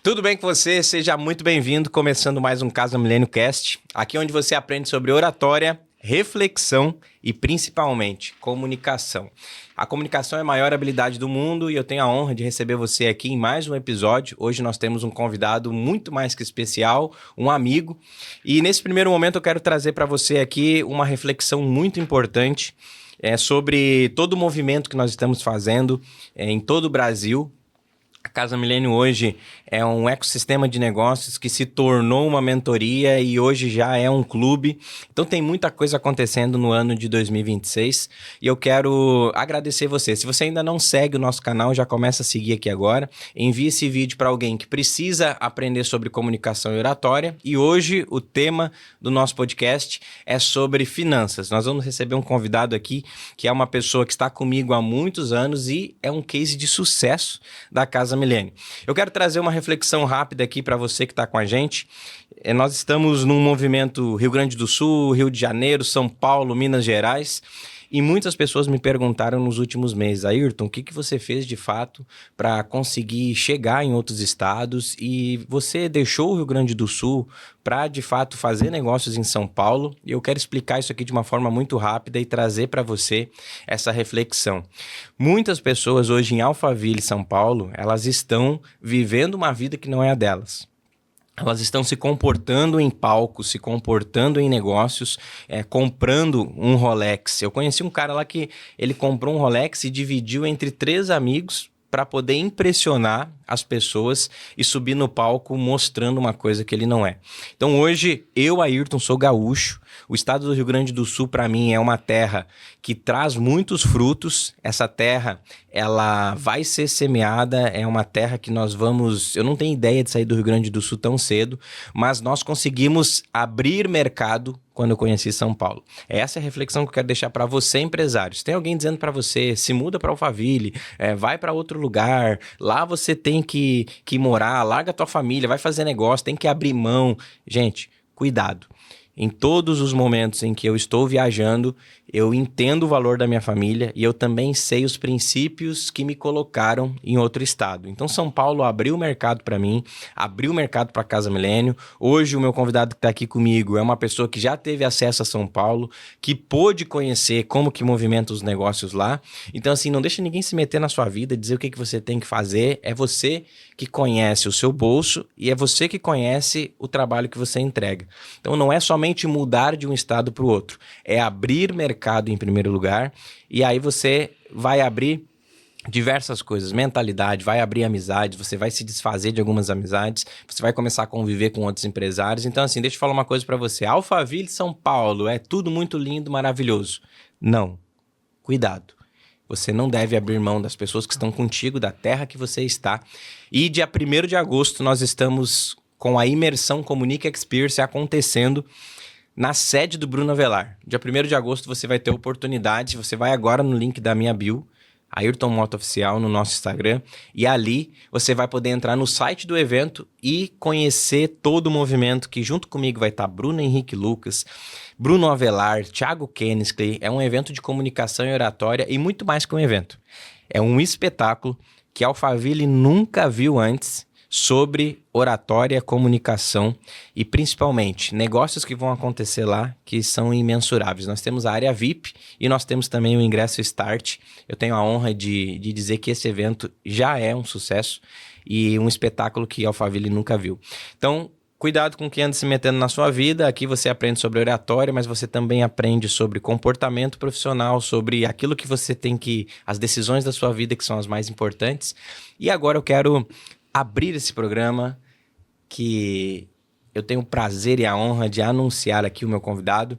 Tudo bem com você? Seja muito bem-vindo, começando mais um Casa Milênio Cast, aqui onde você aprende sobre oratória, reflexão e principalmente comunicação. A comunicação é a maior habilidade do mundo e eu tenho a honra de receber você aqui em mais um episódio. Hoje nós temos um convidado muito mais que especial, um amigo, e nesse primeiro momento eu quero trazer para você aqui uma reflexão muito importante sobre todo o movimento que nós estamos fazendo em todo o Brasil. A Casa Milênio hoje é um ecossistema de negócios que se tornou uma mentoria e hoje já é um clube. Então tem muita coisa acontecendo no ano de 2026 e eu quero agradecer você. Se você ainda não segue o nosso canal, já começa a seguir aqui agora. Envie esse vídeo para alguém que precisa aprender sobre comunicação e oratória. E hoje o tema do nosso podcast é sobre finanças. Nós vamos receber um convidado aqui que é uma pessoa que está comigo há muitos anos e é um case de sucesso da Casa Milênio. Eu quero trazer uma reflexão rápida aqui para você que está com a gente. Nós estamos num movimento Rio Grande do Sul, Rio de Janeiro, São Paulo, Minas Gerais, e muitas pessoas me perguntaram nos últimos meses: Ayrton, o que você fez de fato para conseguir chegar em outros estados? E você deixou o Rio Grande do Sul para de fato fazer negócios em São Paulo? E eu quero explicar isso aqui de uma forma muito rápida e trazer para você essa reflexão. Muitas pessoas hoje em Alphaville, São Paulo, elas estão vivendo uma vida que não é a delas. Elas estão se comportando em palcos, se comportando em negócios, comprando um Rolex. Eu conheci um cara lá que ele comprou um Rolex e dividiu entre 3 amigos para poder impressionar as pessoas e subir no palco mostrando uma coisa que ele não é. Então hoje, eu, Ayrton, sou gaúcho. O estado do Rio Grande do Sul, para mim, é uma terra que traz muitos frutos. Essa terra, ela vai ser semeada, é uma terra que nós vamos... Eu não tenho ideia de sair do Rio Grande do Sul tão cedo, mas nós conseguimos abrir mercado quando eu conheci São Paulo. Essa é a reflexão que eu quero deixar para você, empresário. Se tem alguém dizendo para você, se muda para Alphaville, vai para outro lugar, lá você tem que morar, larga a tua família, vai fazer negócio, tem que abrir mão. Gente, cuidado. Em todos os momentos em que eu estou viajando, eu entendo o valor da minha família e eu também sei os princípios que me colocaram em outro estado. Então, São Paulo abriu o mercado para mim, abriu o mercado para a Casa Milênio. Hoje, o meu convidado que está aqui comigo é uma pessoa que já teve acesso a São Paulo, que pôde conhecer como que movimenta os negócios lá. Então, assim, não deixa ninguém se meter na sua vida, dizer o que você tem que fazer. É você que conhece o seu bolso e é você que conhece o trabalho que você entrega. Então, não é somente mudar de um estado para o outro, é abrir mercado em primeiro lugar, e aí você vai abrir diversas coisas, mentalidade, vai abrir amizades, você vai se desfazer de algumas amizades, você vai começar a conviver com outros empresários. Então assim, deixa eu falar uma coisa para você: Alphaville, São Paulo, é tudo muito lindo, maravilhoso. Não, cuidado. Você não deve abrir mão das pessoas que estão contigo, da terra que você está. E dia 1º de agosto nós estamos com a imersão Comunique Experience acontecendo na sede do Bruno Avelar. Dia 1º de agosto você vai ter oportunidade, você vai agora no link da minha bio, Ayrton Moto Oficial, no nosso Instagram, e ali você vai poder entrar no site do evento e conhecer todo o movimento, que junto comigo vai estar Bruno Henrique Lucas, Bruno Avelar, Thiago Kennisley. É um evento de comunicação e oratória e muito mais que um evento. É um espetáculo que Alphaville nunca viu antes, sobre oratória, comunicação e principalmente negócios que vão acontecer lá que são imensuráveis. Nós temos a área VIP e nós temos também o ingresso Start. Eu tenho a honra de dizer que esse evento já é um sucesso e um espetáculo que Alphaville nunca viu. Então, cuidado com quem anda se metendo na sua vida. Aqui você aprende sobre oratória, mas você também aprende sobre comportamento profissional, sobre aquilo que você tem que... as decisões da sua vida que são as mais importantes. E agora eu quero abrir esse programa, que eu tenho o prazer e a honra de anunciar aqui o meu convidado.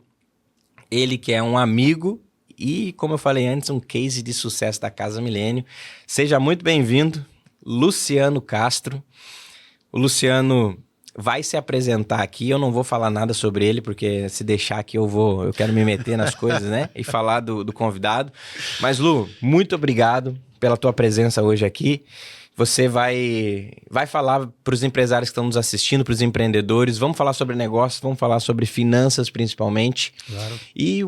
Ele que é um amigo e, como eu falei antes, um case de sucesso da Casa Milênio. Seja muito bem-vindo, Luciano Castro. O Luciano vai se apresentar aqui, eu não vou falar nada sobre ele, porque se deixar aqui eu quero me meter nas coisas, né? E falar do convidado. Mas, Lu, muito obrigado pela tua presença hoje aqui. Você vai falar para os empresários que estão nos assistindo, para os empreendedores. Vamos falar sobre negócios, vamos falar sobre finanças principalmente. Claro. E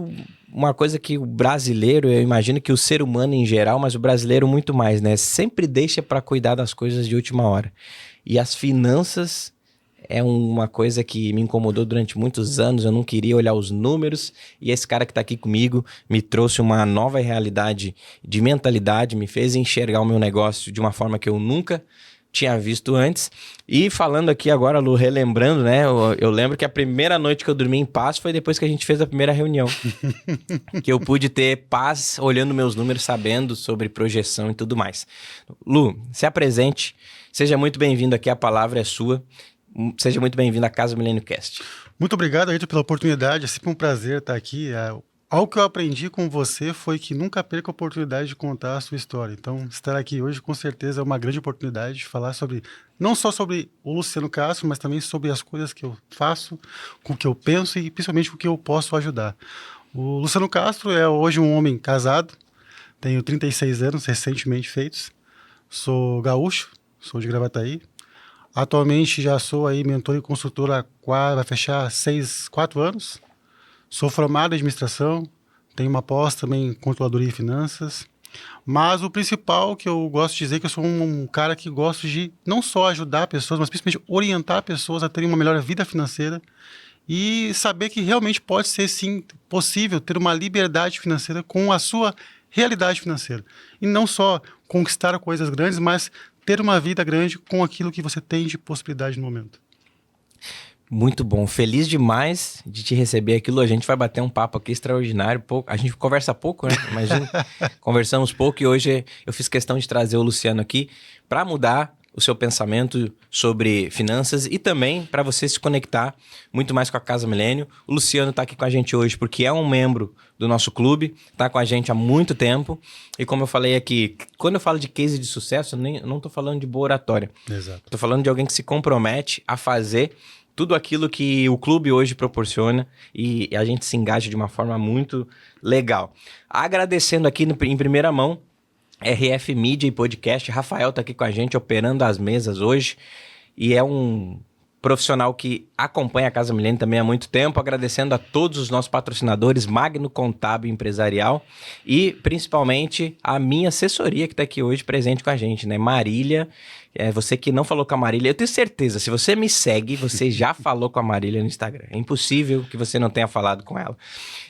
uma coisa que o brasileiro, eu imagino que o ser humano em geral, mas o brasileiro muito mais, né? Sempre deixa para cuidar das coisas de última hora. E as finanças é uma coisa que me incomodou durante muitos anos. Eu não queria olhar os números. E esse cara que está aqui comigo me trouxe uma nova realidade de mentalidade, me fez enxergar o meu negócio de uma forma que eu nunca tinha visto antes. E falando aqui agora, Lu, relembrando, né? Eu lembro que a primeira noite que eu dormi em paz foi depois que a gente fez a primeira reunião. Que eu pude ter paz olhando meus números, sabendo sobre projeção e tudo mais. Lu, se apresente. Seja muito bem-vindo aqui, a palavra é sua. Seja muito bem-vindo à Casa Milênio Cast. Muito obrigado, Ayrton, pela oportunidade. É sempre um prazer estar aqui. Algo que eu aprendi com você foi que nunca perca a oportunidade de contar a sua história. Então, estar aqui hoje, com certeza, é uma grande oportunidade de falar sobre, não só sobre o Luciano Castro, mas também sobre as coisas que eu faço, com o que eu penso e principalmente com o que eu posso ajudar. O Luciano Castro é hoje um homem casado, tenho 36 anos, recentemente feitos, sou gaúcho, sou de Gravataí. Atualmente já sou aí mentor e consultor vai fechar 4 anos. Sou formado em administração, tenho uma pós também em controladoria e finanças. Mas o principal que eu gosto de dizer é que eu sou um cara que gosto de não só ajudar pessoas, mas principalmente orientar pessoas a terem uma melhor vida financeira e saber que realmente pode ser sim possível ter uma liberdade financeira com a sua realidade financeira. E não só conquistar coisas grandes, mas ter uma vida grande com aquilo que você tem de possibilidade no momento. Muito bom. Feliz demais de te receber aqui, Lu. A gente vai bater um papo aqui extraordinário. A gente conversa pouco, né? Imagina. Conversamos pouco e hoje eu fiz questão de trazer o Luciano aqui para mudar o seu pensamento sobre finanças e também para você se conectar muito mais com a Casa Milênio. O Luciano está aqui com a gente hoje porque é um membro do nosso clube, está com a gente há muito tempo. E como eu falei aqui, quando eu falo de case de sucesso, eu não estou falando de boa oratória. Exato. Estou falando de alguém que se compromete a fazer tudo aquilo que o clube hoje proporciona e a gente se engaja de uma forma muito legal. Agradecendo aqui em primeira mão, RF Mídia e Podcast. Rafael está aqui com a gente, operando as mesas hoje. E é um profissional que acompanha a Casa Milênio também há muito tempo. Agradecendo a todos os nossos patrocinadores, Magno Contábil Empresarial. E, principalmente, a minha assessoria que está aqui hoje presente com a gente, né? Marília. Você que não falou com a Marília, eu tenho certeza, se você me segue, você já falou com a Marília no Instagram. É impossível que você não tenha falado com ela.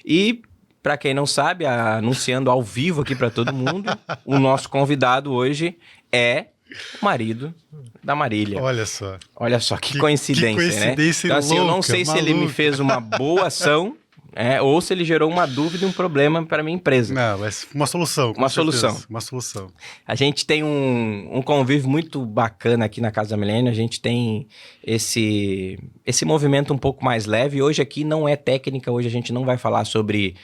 E... para quem não sabe, anunciando ao vivo aqui para todo mundo, o nosso convidado hoje é o marido da Marília. Olha só. Olha só, que coincidência, que coincidência, né? Então, assim, louca, eu não sei se ele me fez uma boa ação, ou se ele gerou uma dúvida e um problema para a minha empresa. Não, mas uma solução. Uma solução. Uma solução. A gente tem um convívio muito bacana aqui na Casa Milênio. A gente tem esse movimento um pouco mais leve. Hoje aqui não é técnica, hoje a gente não vai falar sobre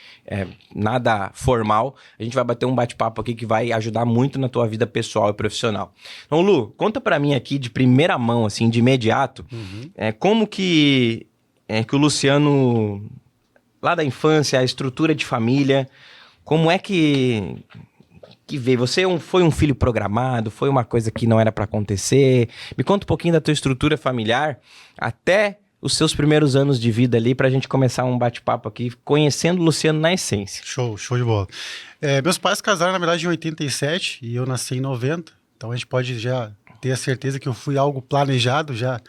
nada formal. A gente vai bater um bate-papo aqui que vai ajudar muito na tua vida pessoal e profissional. Então, Lu, conta para mim aqui de primeira mão, assim, de imediato, como que o Luciano... lá da infância, a estrutura de família, como é que veio? Você foi um filho programado? Foi uma coisa que não era para acontecer? Me conta um pouquinho da tua estrutura familiar, até os seus primeiros anos de vida ali, pra gente começar um bate-papo aqui, conhecendo o Luciano na essência. Show de bola. Meus pais casaram, na verdade, em 87 e eu nasci em 90, então a gente pode já ter a certeza que eu fui algo planejado já.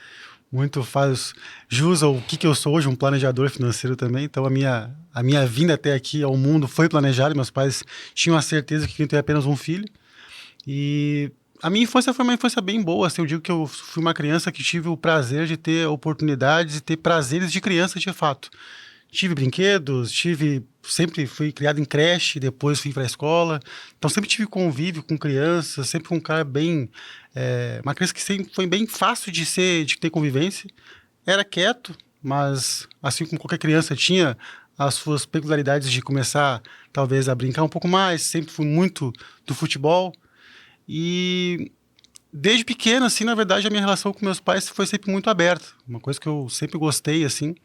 Muito faz jus ao que eu sou hoje, um planejador financeiro também. Então, a minha vinda até aqui ao mundo foi planejada. Meus pais tinham a certeza que queriam ter apenas um filho. E a minha infância foi uma infância bem boa. Assim, eu digo que eu fui uma criança que tive o prazer de ter oportunidades e ter prazeres de criança de fato. Tive brinquedos, sempre fui criado em creche, depois fui para a escola. Então, sempre tive convívio com crianças, sempre fui um cara bem... uma criança que sempre foi bem fácil de ter convivência. Era quieto, mas assim como qualquer criança tinha as suas peculiaridades de começar, talvez, a brincar um pouco mais. Sempre fui muito do futebol. E... desde pequeno, assim, na verdade, a minha relação com meus pais foi sempre muito aberta. Uma coisa que eu sempre gostei, assim.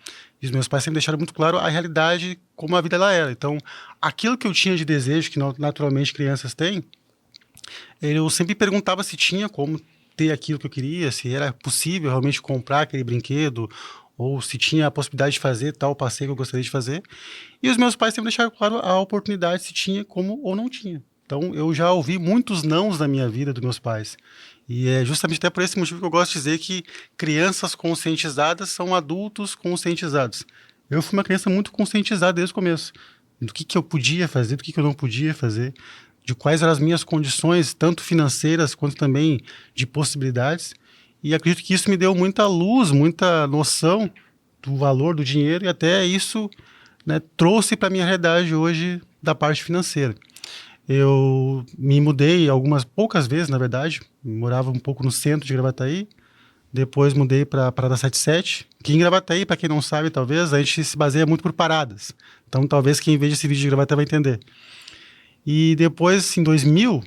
E os meus pais sempre deixaram muito claro a realidade, como a vida ela era. Então, aquilo que eu tinha de desejo, que naturalmente crianças têm, Eu sempre perguntava se tinha como ter aquilo que eu queria, se era possível realmente comprar aquele brinquedo, ou se tinha a possibilidade de fazer tal passeio que eu gostaria de fazer. E os meus pais sempre deixaram claro a oportunidade se tinha como ou não tinha. Então, eu já ouvi muitos nãos na minha vida dos meus pais. E é justamente até por esse motivo que eu gosto de dizer que crianças conscientizadas são adultos conscientizados. Eu fui uma criança muito conscientizada desde o começo, do que eu podia fazer, do que eu não podia fazer, de quais eram as minhas condições, tanto financeiras quanto também de possibilidades. E acredito que isso me deu muita luz, muita noção do valor do dinheiro e até isso, né, trouxe para a minha realidade hoje da parte financeira. Eu me mudei poucas vezes, na verdade. Morava um pouco no centro de Gravataí. Depois mudei para a Parada 77. Que em Gravataí, para quem não sabe, talvez, a gente se baseia muito por paradas. Então, talvez quem veja esse vídeo de Gravataí vai entender. E depois, em 2000,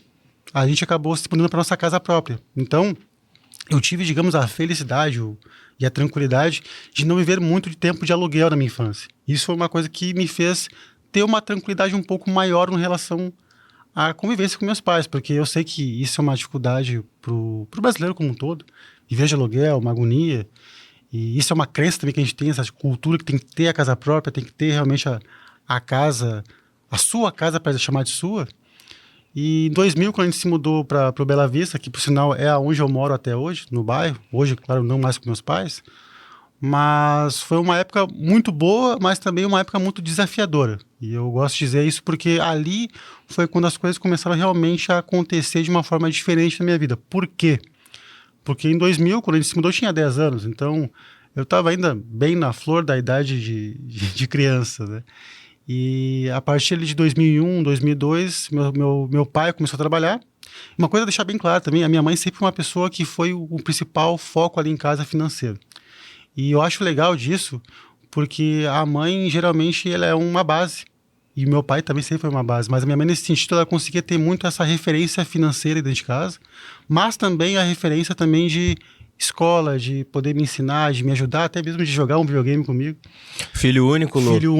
a gente acabou se mudando para nossa casa própria. Então, eu tive, digamos, a felicidade e a tranquilidade de não viver muito de tempo de aluguel na minha infância. Isso foi uma coisa que me fez ter uma tranquilidade um pouco maior em relação à convivência com meus pais, porque eu sei que isso é uma dificuldade pro brasileiro como um todo. Viver de aluguel, uma agonia. E isso é uma crença também que a gente tem, essa cultura que tem que ter a casa própria, tem que ter realmente a casa, a sua casa para chamar de sua. E em 2000, quando a gente se mudou para o Bela Vista, que por sinal é onde eu moro até hoje, no bairro, hoje, claro, não mais com meus pais, mas foi uma época muito boa, mas também uma época muito desafiadora. E eu gosto de dizer isso porque ali foi quando as coisas começaram realmente a acontecer de uma forma diferente na minha vida. Por quê? Porque em 2000, quando a gente se mudou, eu tinha 10 anos, então eu estava ainda bem na flor da idade de criança, né? E a partir de 2001, 2002, meu pai começou a trabalhar. Uma coisa a deixar bem claro também, a minha mãe sempre foi uma pessoa que foi o principal foco ali em casa financeiro. E eu acho legal disso, porque a mãe, geralmente, ela é uma base. E meu pai também sempre foi uma base. Mas a minha mãe, nesse sentido, ela conseguia ter muito essa referência financeira dentro de casa, mas também a referência também de escola, de poder me ensinar, de me ajudar, até mesmo de jogar um videogame comigo. Filho único, Lu? Filho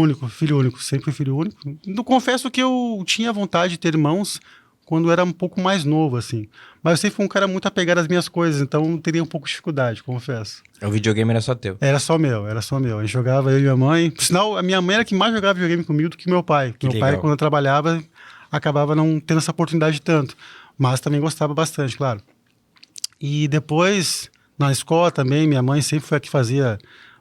único. Sempre fui filho único. Eu confesso que eu tinha vontade de ter irmãos quando eu era um pouco mais novo, assim. Mas eu sempre fui um cara muito apegado às minhas coisas, então eu teria um pouco de dificuldade, confesso. O videogame era só teu? Era só meu. A gente jogava, eu e minha mãe. Por sinal, a minha mãe era que mais jogava videogame comigo do que meu pai. Meu pai, quando eu trabalhava, acabava não tendo essa oportunidade tanto. Mas também gostava bastante, claro. E depois, na escola também, minha mãe sempre foi a que fazia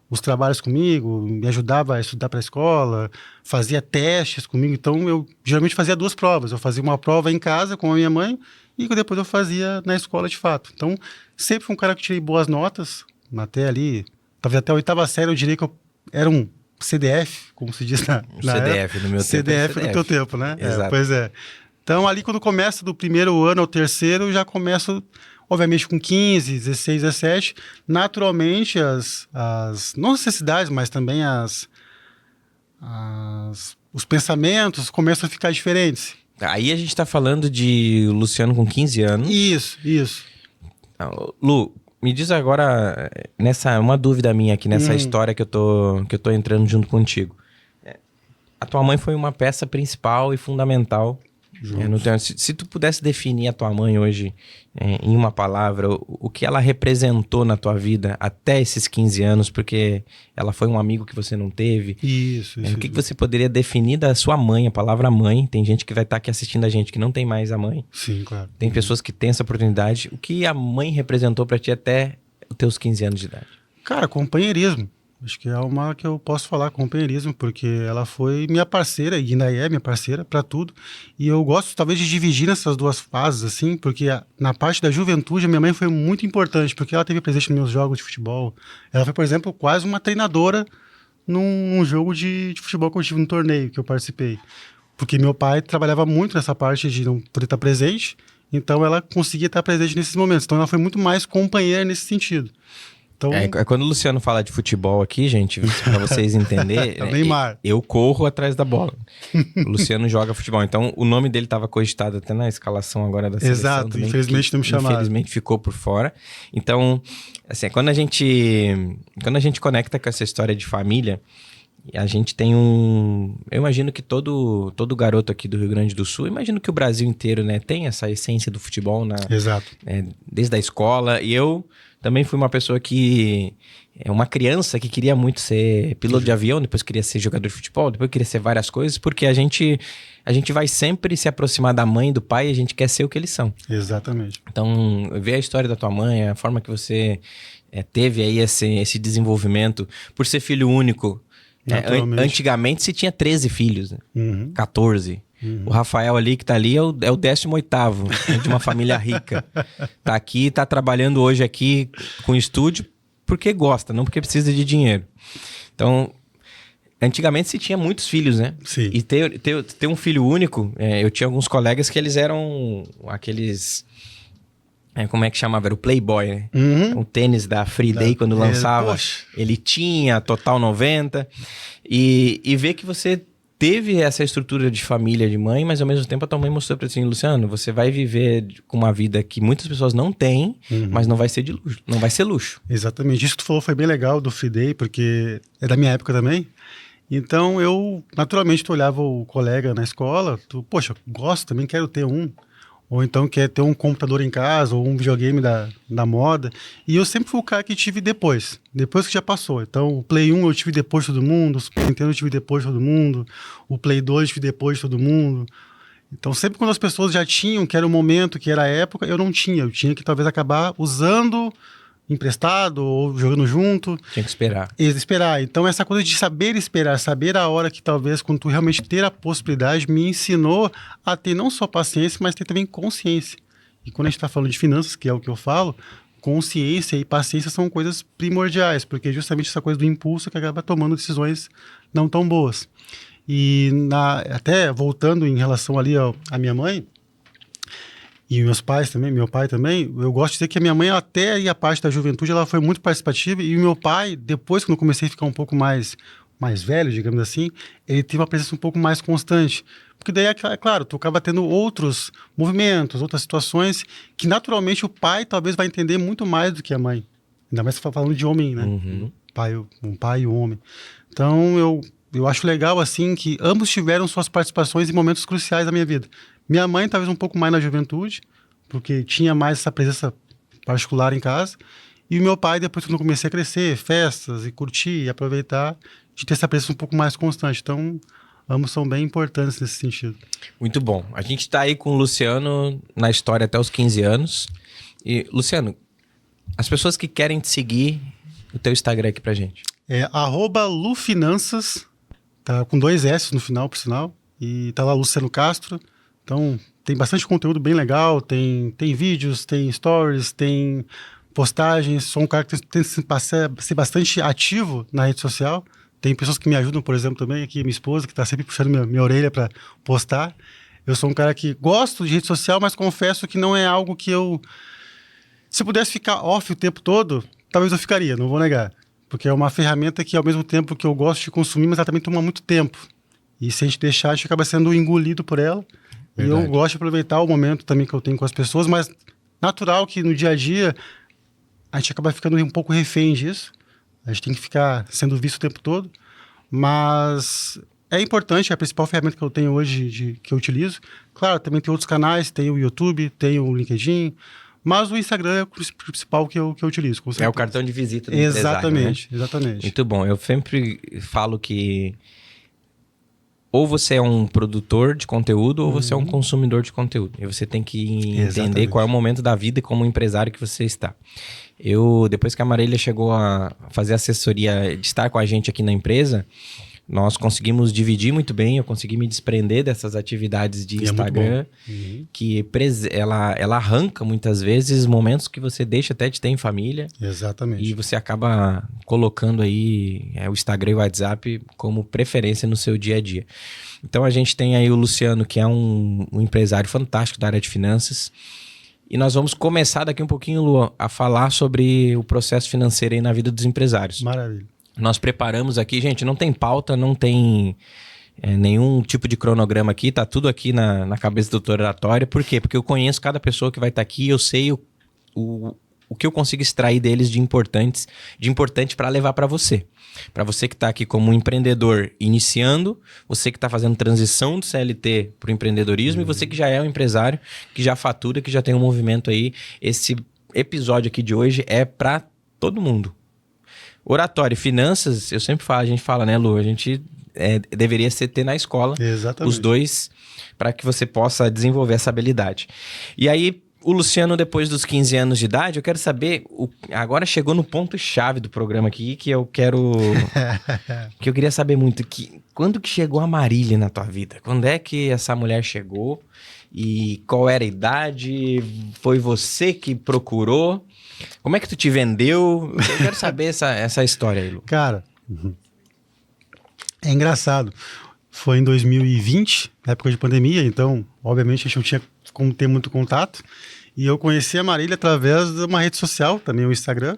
os trabalhos comigo, me ajudava a estudar para a escola, fazia testes comigo. Então, eu geralmente fazia 2 provas. Eu fazia uma prova em casa com a minha mãe e depois eu fazia na escola de fato. Então, sempre fui um cara que tirei boas notas, até ali, talvez até a 8ª série, eu diria que eu era um CDF, como se diz na CDF, no meu CDF tempo. CDF no teu tempo, né? Exato. Pois é. Então, ali quando começa do primeiro ano ao terceiro, eu já começo, obviamente, com 15, 16, 17. Naturalmente, não as necessidades, mas também os pensamentos começam a ficar diferentes. Aí a gente tá falando de Luciano com 15 anos. Isso. Lu, me diz agora, uma dúvida minha aqui nessa história que eu tô entrando junto contigo. A tua mãe foi uma peça principal e fundamental. Se tu pudesse definir a tua mãe hoje em uma palavra, o que ela representou na tua vida até esses 15 anos, porque ela foi um amigo que você não teve. Isso. O que você poderia definir da sua mãe, a palavra mãe? Tem gente que vai estar aqui assistindo a gente que não tem mais a mãe. Sim, claro. Tem pessoas que têm essa oportunidade. O que a mãe representou pra ti até os teus 15 anos de idade? Cara, companheirismo. Acho que é uma que eu posso falar, companheirismo, porque ela foi minha parceira, e ainda é minha parceira para tudo. E eu gosto, talvez, de dividir nessas 2 fases, assim, porque na parte da juventude, a minha mãe foi muito importante, porque ela teve presente nos meus jogos de futebol. Ela foi, por exemplo, quase uma treinadora num jogo de futebol que eu tive no torneio que eu participei. Porque meu pai trabalhava muito nessa parte de não poder estar presente, então ela conseguia estar presente nesses momentos. Então ela foi muito mais companheira nesse sentido. Então... Quando o Luciano fala de futebol aqui, gente, pra vocês entenderem, Neymar. Eu corro atrás da bola. O Luciano joga futebol. Então, o nome dele estava cogitado até na escalação agora da seleção. Exato, também, infelizmente não me chamaram. Infelizmente ficou por fora. Então, assim, quando a gente conecta com essa história de família, E a gente tem um... Eu imagino que todo garoto aqui do Rio Grande do Sul, imagino que o Brasil inteiro, né, tem essa essência do futebol Exato. desde a escola. E eu também fui uma pessoa que... uma criança que queria muito ser piloto de avião, depois queria ser jogador de futebol, depois queria ser várias coisas, porque a gente vai sempre se aproximar da mãe e do pai e a gente quer ser o que eles são. Exatamente. Então, ver a história da tua mãe, a forma que você teve aí esse desenvolvimento, por ser filho único. Antigamente se tinha 13 filhos, né? 14. O Rafael ali, que tá ali, é o 18º de uma família rica. Tá aqui, tá trabalhando hoje aqui com estúdio porque gosta, não porque precisa de dinheiro. Então, antigamente se tinha muitos filhos, né? Sim. E ter um filho único, eu tinha alguns colegas que eles eram aqueles... como é que chamava? Era o Playboy, né? O tênis da Free Day, quando lançava, ele tinha Total 90. E ver que você teve essa estrutura de família, de mãe, mas ao mesmo tempo a tua mãe mostrou pra ti, Luciano, você vai viver com uma vida que muitas pessoas não têm, mas não vai ser de luxo, não vai ser luxo. Exatamente. Isso que tu falou foi bem legal do Free Day, porque é da minha época também. Então eu, naturalmente, tu olhava o colega na escola, poxa, gosto, também quero ter um. Ou então quer ter um computador em casa, ou um videogame da moda. E eu sempre fui o cara que tive depois que já passou. Então, o Play 1 eu tive depois de todo mundo, o Super Nintendo eu tive depois de todo mundo, o Play 2 eu tive depois de todo mundo. Então, sempre quando as pessoas já tinham, que era o momento, que era a época, eu não tinha. Eu tinha que talvez acabar usando emprestado ou jogando junto. Tinha que esperar. Esperar. Então, essa coisa de saber esperar, saber a hora que talvez, quando tu realmente ter a possibilidade, me ensinou a ter não só paciência, mas ter também consciência. E quando a gente está falando de finanças, que é o que eu falo, consciência e paciência são coisas primordiais, porque é justamente essa coisa do impulso que acaba tomando decisões não tão boas. E até voltando em relação ali à minha mãe, e meus pais também, meu pai também, eu gosto de dizer que a minha mãe, até aí a parte da juventude, ela foi muito participativa, e o meu pai, depois quando eu comecei a ficar um pouco mais velho, digamos assim, ele teve uma presença um pouco mais constante. Porque daí, é claro, tu acaba tendo outros movimentos, outras situações, que naturalmente o pai talvez vai entender muito mais do que a mãe. Ainda mais falando de homem, né? Um pai e um homem. Então, eu acho legal, assim, que ambos tiveram suas participações em momentos cruciais da minha vida. Minha mãe, talvez um pouco mais na juventude, porque tinha mais essa presença particular em casa. E o meu pai, depois quando eu comecei a crescer, festas e curtir e aproveitar, de ter essa presença um pouco mais constante. Então, ambos são bem importantes nesse sentido. Muito bom. A gente está aí com o Luciano na história até os 15 anos. E, Luciano, as pessoas que querem te seguir, o teu Instagram aqui pra gente. É @lufinanças, tá com 2 S no final, por sinal. E tá lá Luciano Castro. Então, tem bastante conteúdo bem legal, tem vídeos, tem stories, tem postagens. Sou um cara que tem que ser bastante ativo na rede social. Tem pessoas que me ajudam, por exemplo, também, aqui minha esposa, que está sempre puxando minha orelha para postar. Eu sou um cara que gosto de rede social, mas confesso que não é algo que eu... Se eu pudesse ficar off o tempo todo, talvez eu ficaria, não vou negar. Porque é uma ferramenta que, ao mesmo tempo que eu gosto de consumir, mas ela também toma muito tempo. E se a gente deixar, a gente acaba sendo engolido por ela. Verdade. E eu gosto de aproveitar o momento também que eu tenho com as pessoas, mas natural que no dia a dia a gente acaba ficando um pouco refém disso. A gente tem que ficar sendo visto o tempo todo. Mas é importante, é a principal ferramenta que eu tenho hoje, que eu utilizo. Claro, também tem outros canais, tem o YouTube, tem o LinkedIn, mas o Instagram é o principal que eu utilizo. Com certeza. É o cartão de visita do exatamente, empresário, né? Exatamente. Muito bom. Eu sempre falo que ou você é um produtor de conteúdo ou você é um consumidor de conteúdo. E você tem que entender qual é o momento da vida e como empresário que você está. Depois que a Marília chegou a fazer assessoria, de estar com a gente aqui na empresa, nós conseguimos dividir muito bem, eu consegui me desprender dessas atividades de Instagram, que ela arranca muitas vezes momentos que você deixa até de ter em família. Exatamente. E você acaba colocando aí o Instagram e o WhatsApp como preferência no seu dia a dia. Então a gente tem aí o Luciano, que é um empresário fantástico da área de finanças. E nós vamos começar daqui um pouquinho, Lu, a falar sobre o processo financeiro aí na vida dos empresários. Maravilha. Nós preparamos aqui, gente, não tem pauta, não tem nenhum tipo de cronograma aqui, tá tudo aqui na cabeça do doutor Oratório. Por quê? Porque eu conheço cada pessoa que vai estar aqui, eu sei o que eu consigo extrair deles de importante para levar para você. Para você que está aqui como um empreendedor iniciando, você que está fazendo transição do CLT para o empreendedorismo e você que já é um empresário, que já fatura, que já tem um movimento aí. Esse episódio aqui de hoje é para todo mundo. Oratório e finanças, eu sempre falo, a gente fala, né, Lu? A gente deveria ter na escola. Exatamente. Os dois, para que você possa desenvolver essa habilidade. E aí, o Luciano, depois dos 15 anos de idade, eu quero saber, agora chegou no ponto-chave do programa aqui, que eu quero... que eu queria saber muito, quando que chegou a Marília na tua vida? Quando é que essa mulher chegou? E qual era a idade? Foi você que procurou? Como é que tu te vendeu? Eu quero saber essa história aí, Lu. Cara, é engraçado. Foi em 2020, na época de pandemia, então, obviamente, a gente não tinha como ter muito contato. E eu conheci a Marília através de uma rede social, também o Instagram.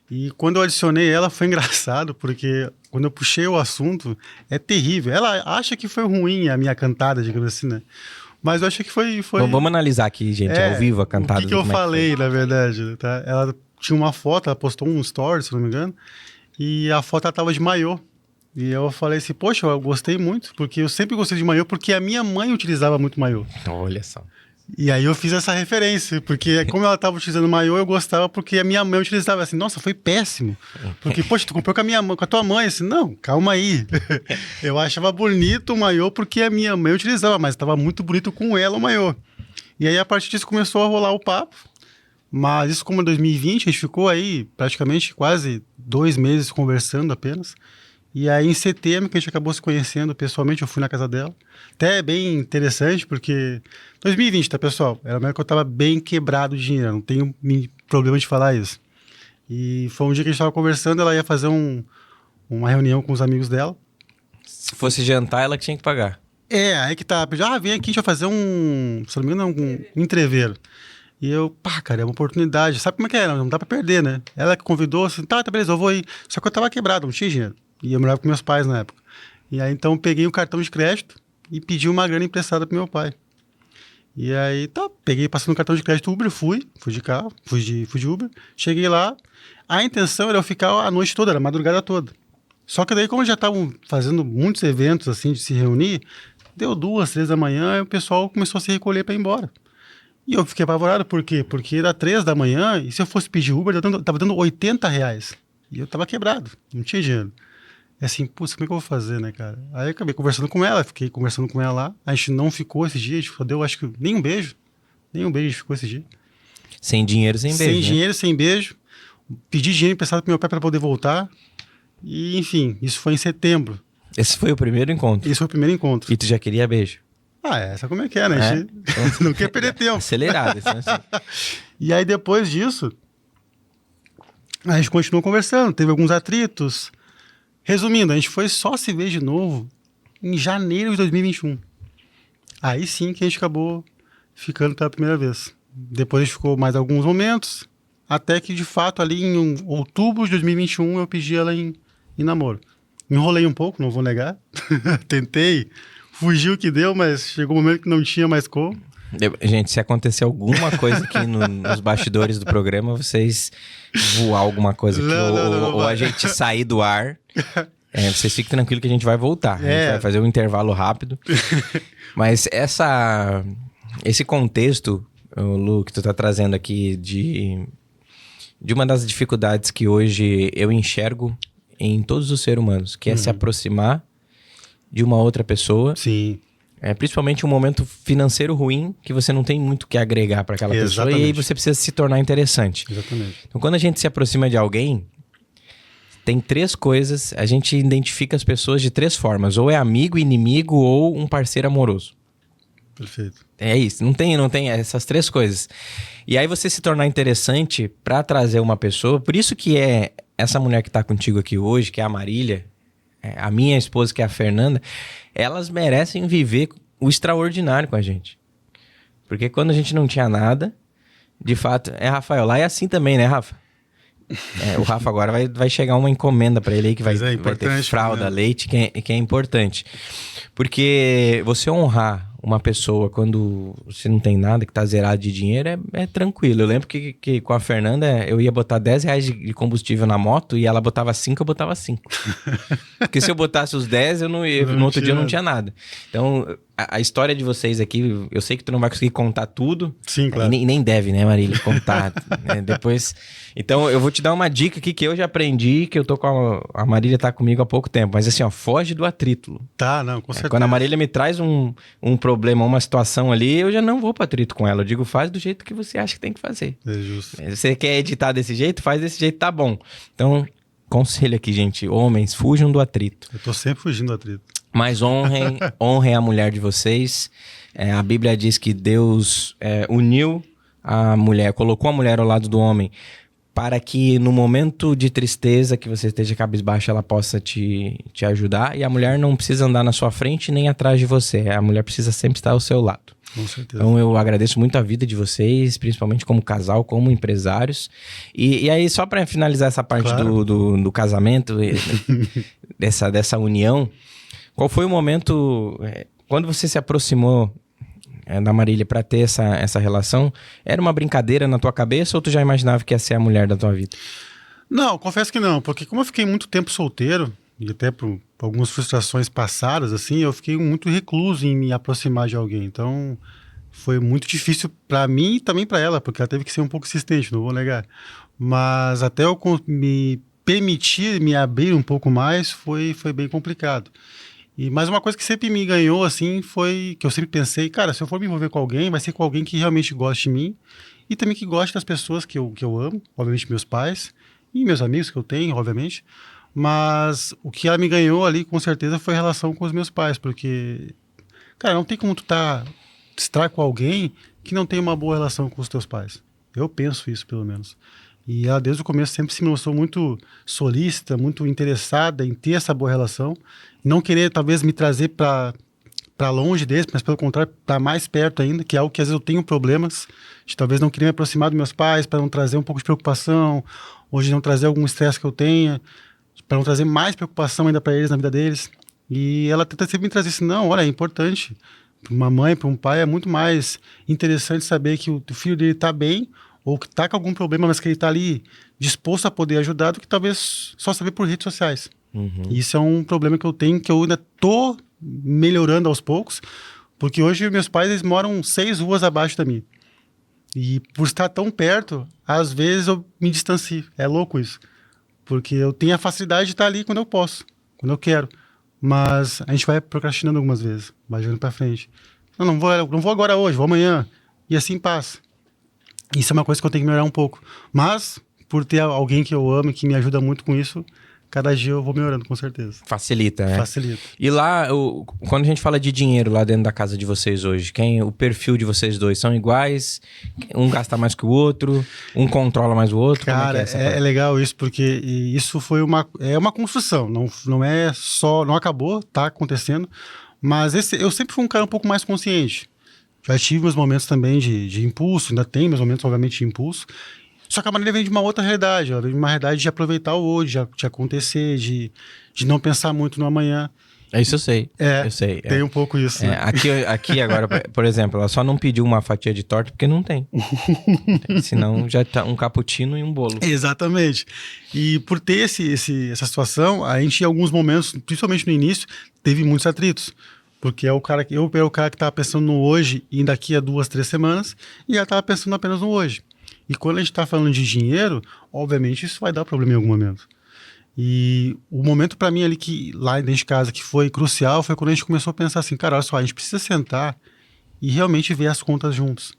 E quando eu adicionei ela, foi engraçado, porque quando eu puxei o assunto, é terrível. Ela acha que foi ruim a minha cantada, digamos assim, né? Mas eu achei que foi... Bom, vamos analisar aqui, gente, ao vivo a cantada. O que eu falei, na verdade, tá? Ela tinha uma foto, ela postou um story, se não me engano, e a foto ela tava de maiô. E eu falei assim, poxa, eu gostei muito, porque eu sempre gostei de maiô, porque a minha mãe utilizava muito maiô. Olha só. E aí eu fiz essa referência, porque como ela estava utilizando maiô, eu gostava porque a minha mãe utilizava assim, nossa, foi péssimo. Porque, poxa, tu comprou com a tua mãe, assim, não, calma aí. Eu achava bonito o maiô porque a minha mãe utilizava, mas estava muito bonito com ela o maiô. E aí a partir disso começou a rolar o papo, mas isso como em 2020, a gente ficou aí praticamente quase 2 meses conversando apenas. E aí em setembro que a gente acabou se conhecendo pessoalmente, eu fui na casa dela. Até é bem interessante porque 2020, tá, pessoal? Era uma época que eu tava bem quebrado de dinheiro, não tenho problema de falar isso. E foi um dia que a gente tava conversando, ela ia fazer uma reunião com os amigos dela. Se fosse jantar, ela que tinha que pagar. Aí que tá, vem aqui, a gente vai fazer se não me engano, um entreveiro. E eu, cara, é uma oportunidade. Sabe como é que é? Não dá pra perder, né? Ela que convidou, assim, tá, beleza, eu vou ir. Só que eu tava quebrado, não tinha dinheiro. E eu morava com meus pais na época. E aí, então, eu peguei o cartão de crédito e pedi uma grana emprestada pro meu pai. E aí, peguei, passei no cartão de crédito Uber, fui de carro, fui de Uber. Cheguei lá, a intenção era eu ficar a noite toda, era a madrugada toda. Só que daí, como já estavam fazendo muitos eventos, assim, de se reunir, deu 2, 3 da manhã e o pessoal começou a se recolher para ir embora. E eu fiquei apavorado, por quê? Porque era 3 da manhã e se eu fosse pedir Uber, eu tava dando R$80. E eu tava quebrado, não tinha dinheiro. É assim, putz, como é que eu vou fazer, né, cara? Aí eu acabei conversando com ela, fiquei conversando com ela lá. A gente não ficou esse dia, a gente só deu, acho que nem um beijo. Nem um beijo a gente ficou esse dia. Sem dinheiro, sem beijo. Sem dinheiro, sem beijo. Pedi dinheiro emprestado pro meu pai para poder voltar. E, enfim, isso foi em setembro. Esse foi o primeiro encontro? Esse foi o primeiro encontro. E tu já queria beijo? Essa como é que é, né? A gente não quer perder tempo. Acelerado, assim. E aí, depois disso, a gente continuou conversando, teve alguns atritos. Resumindo, a gente foi só se ver de novo em janeiro de 2021. Aí sim que a gente acabou ficando pela primeira vez. Depois a gente ficou mais alguns momentos, até que de fato ali em outubro de 2021 eu pedi ela em namoro. Enrolei um pouco, não vou negar. Tentei, fugiu o que deu, mas chegou um momento que não tinha mais como. Gente, se acontecer alguma coisa aqui nos bastidores do programa, vocês voar alguma coisa aqui, ou a gente sair do ar, vocês fiquem tranquilos que a gente vai voltar. A gente vai fazer um intervalo rápido. Mas esse contexto, Lu, que tu tá trazendo aqui de uma das dificuldades que hoje eu enxergo em todos os seres humanos, que é se aproximar de uma outra pessoa. Sim. Principalmente um momento financeiro ruim, que você não tem muito o que agregar para aquela pessoa, e aí você precisa se tornar interessante. Exatamente. Então, quando a gente se aproxima de alguém, tem 3 coisas, a gente identifica as pessoas de 3 formas, ou é amigo, inimigo, ou um parceiro amoroso. Perfeito. É isso, não tem essas 3 coisas. E aí você se tornar interessante para trazer uma pessoa, por isso que é essa mulher que tá contigo aqui hoje, que é a Marília, a minha esposa, que é a Fernanda, elas merecem viver o extraordinário com a gente. Porque quando a gente não tinha nada, de fato... Rafael, lá é assim também, né, Rafa? O Rafa agora vai chegar uma encomenda para ele aí, que vai ter fralda, leite, que é importante. Porque você honrar uma pessoa, quando você não tem nada, que tá zerado de dinheiro, é tranquilo. Eu lembro que com a Fernanda, eu ia botar R$10 de combustível na moto e ela botava 5, eu botava 5. Porque se eu botasse os 10, eu não ia, no outro dia eu não tinha nada. Então, a história de vocês aqui, eu sei que tu não vai conseguir contar tudo. Sim, claro. E nem deve, né, Marília, contar. Né? Depois... Então, eu vou te dar uma dica aqui que eu já aprendi, que eu tô com a Marília tá comigo há pouco tempo. Mas assim, ó, foge do atrito. Tá, não, com certeza. Quando a Marília me traz um problema, uma situação ali, eu já não vou pro atrito com ela. Eu digo, faz do jeito que você acha que tem que fazer. É justo. Você quer editar desse jeito? Faz desse jeito, tá bom. Então, conselho aqui, gente. Homens, fujam do atrito. Eu tô sempre fugindo do atrito. Mas honrem a mulher de vocês. A Bíblia diz que Deus uniu a mulher, colocou a mulher ao lado do homem, para que no momento de tristeza que você esteja cabisbaixo, ela possa te ajudar. E a mulher não precisa andar na sua frente nem atrás de você. A mulher precisa sempre estar ao seu lado. Com certeza. Então eu agradeço muito a vida de vocês, principalmente como casal, como empresários. E aí, só para finalizar essa parte Claro. do casamento, dessa união, qual foi o momento, quando você se aproximou da Marília para ter essa relação? Era uma brincadeira na tua cabeça ou tu já imaginava que ia ser a mulher da tua vida? Não, confesso que não, porque como eu fiquei muito tempo solteiro, e até por algumas frustrações passadas, assim, eu fiquei muito recluso em me aproximar de alguém. Então, foi muito difícil para mim e também para ela, porque ela teve que ser um pouco insistente, não vou negar. Mas até eu me permitir me abrir um pouco mais, foi bem complicado. Mas uma coisa que sempre me ganhou, assim, foi que eu sempre pensei, cara, se eu for me envolver com alguém, vai ser com alguém que realmente goste de mim e também que goste das pessoas que eu amo, obviamente meus pais e meus amigos que eu tenho, obviamente. Mas o que ela me ganhou ali, com certeza, foi a relação com os meus pais, porque, cara, não tem como tu estar com alguém que não tem uma boa relação com os teus pais. Eu penso isso, pelo menos. E ela, desde o começo, sempre se mostrou muito solícita, muito interessada em ter essa boa relação. Não querer, talvez, me trazer para longe deles, mas, pelo contrário, para mais perto ainda, que é algo que, às vezes, eu tenho problemas de, talvez, não querer me aproximar dos meus pais, para não trazer um pouco de preocupação, ou de não trazer algum estresse que eu tenha, para não trazer mais preocupação ainda para eles na vida deles. E ela tenta sempre me trazer isso. Não, olha, é importante. Para uma mãe, para um pai, é muito mais interessante saber que o filho dele está bem, ou que está com algum problema, mas que ele está ali disposto a poder ajudar, do que talvez só saber por redes sociais. Uhum. Isso é um problema que eu tenho, que eu ainda estou melhorando aos poucos, porque hoje meus pais eles moram 6 ruas abaixo da minha. E por estar tão perto, às vezes eu me distancio. É louco isso. Porque eu tenho a facilidade de estar ali quando eu posso, quando eu quero. Mas a gente vai procrastinando algumas vezes, vai jogando para frente. Não vou agora hoje, vou amanhã. E assim passa. Isso é uma coisa que eu tenho que melhorar um pouco. Mas, por ter alguém que eu amo e que me ajuda muito com isso, cada dia eu vou melhorando, com certeza. Facilita, né? Facilita. E lá, quando a gente fala de dinheiro lá dentro da casa de vocês hoje, o perfil de vocês dois são iguais? Um gasta mais que o outro? Um controla mais o outro? Cara, é legal isso, porque isso foi uma construção. Não é só... Não acabou, tá acontecendo. Mas eu sempre fui um cara um pouco mais consciente. Já tive meus momentos também de impulso, ainda tem meus momentos, obviamente, de impulso. Só que a Marília vem de uma outra realidade. Ela vem de uma realidade de aproveitar o hoje, de acontecer, de não pensar muito no amanhã. Isso eu sei. Eu sei. Tem um pouco isso. Né? Aqui agora, por exemplo, ela só não pediu uma fatia de torta porque não tem. Senão já tá um cappuccino e um bolo. Exatamente. E por ter essa situação, a gente, em alguns momentos, principalmente no início, teve muitos atritos. Porque eu era o cara que estava pensando no hoje e daqui a 2, 3 semanas, e ela estava pensando apenas no hoje. E quando a gente está falando de dinheiro, obviamente isso vai dar problema em algum momento. E o momento para mim ali, lá dentro de casa, que foi crucial, foi quando a gente começou a pensar assim, cara, olha só, a gente precisa sentar e realmente ver as contas juntos.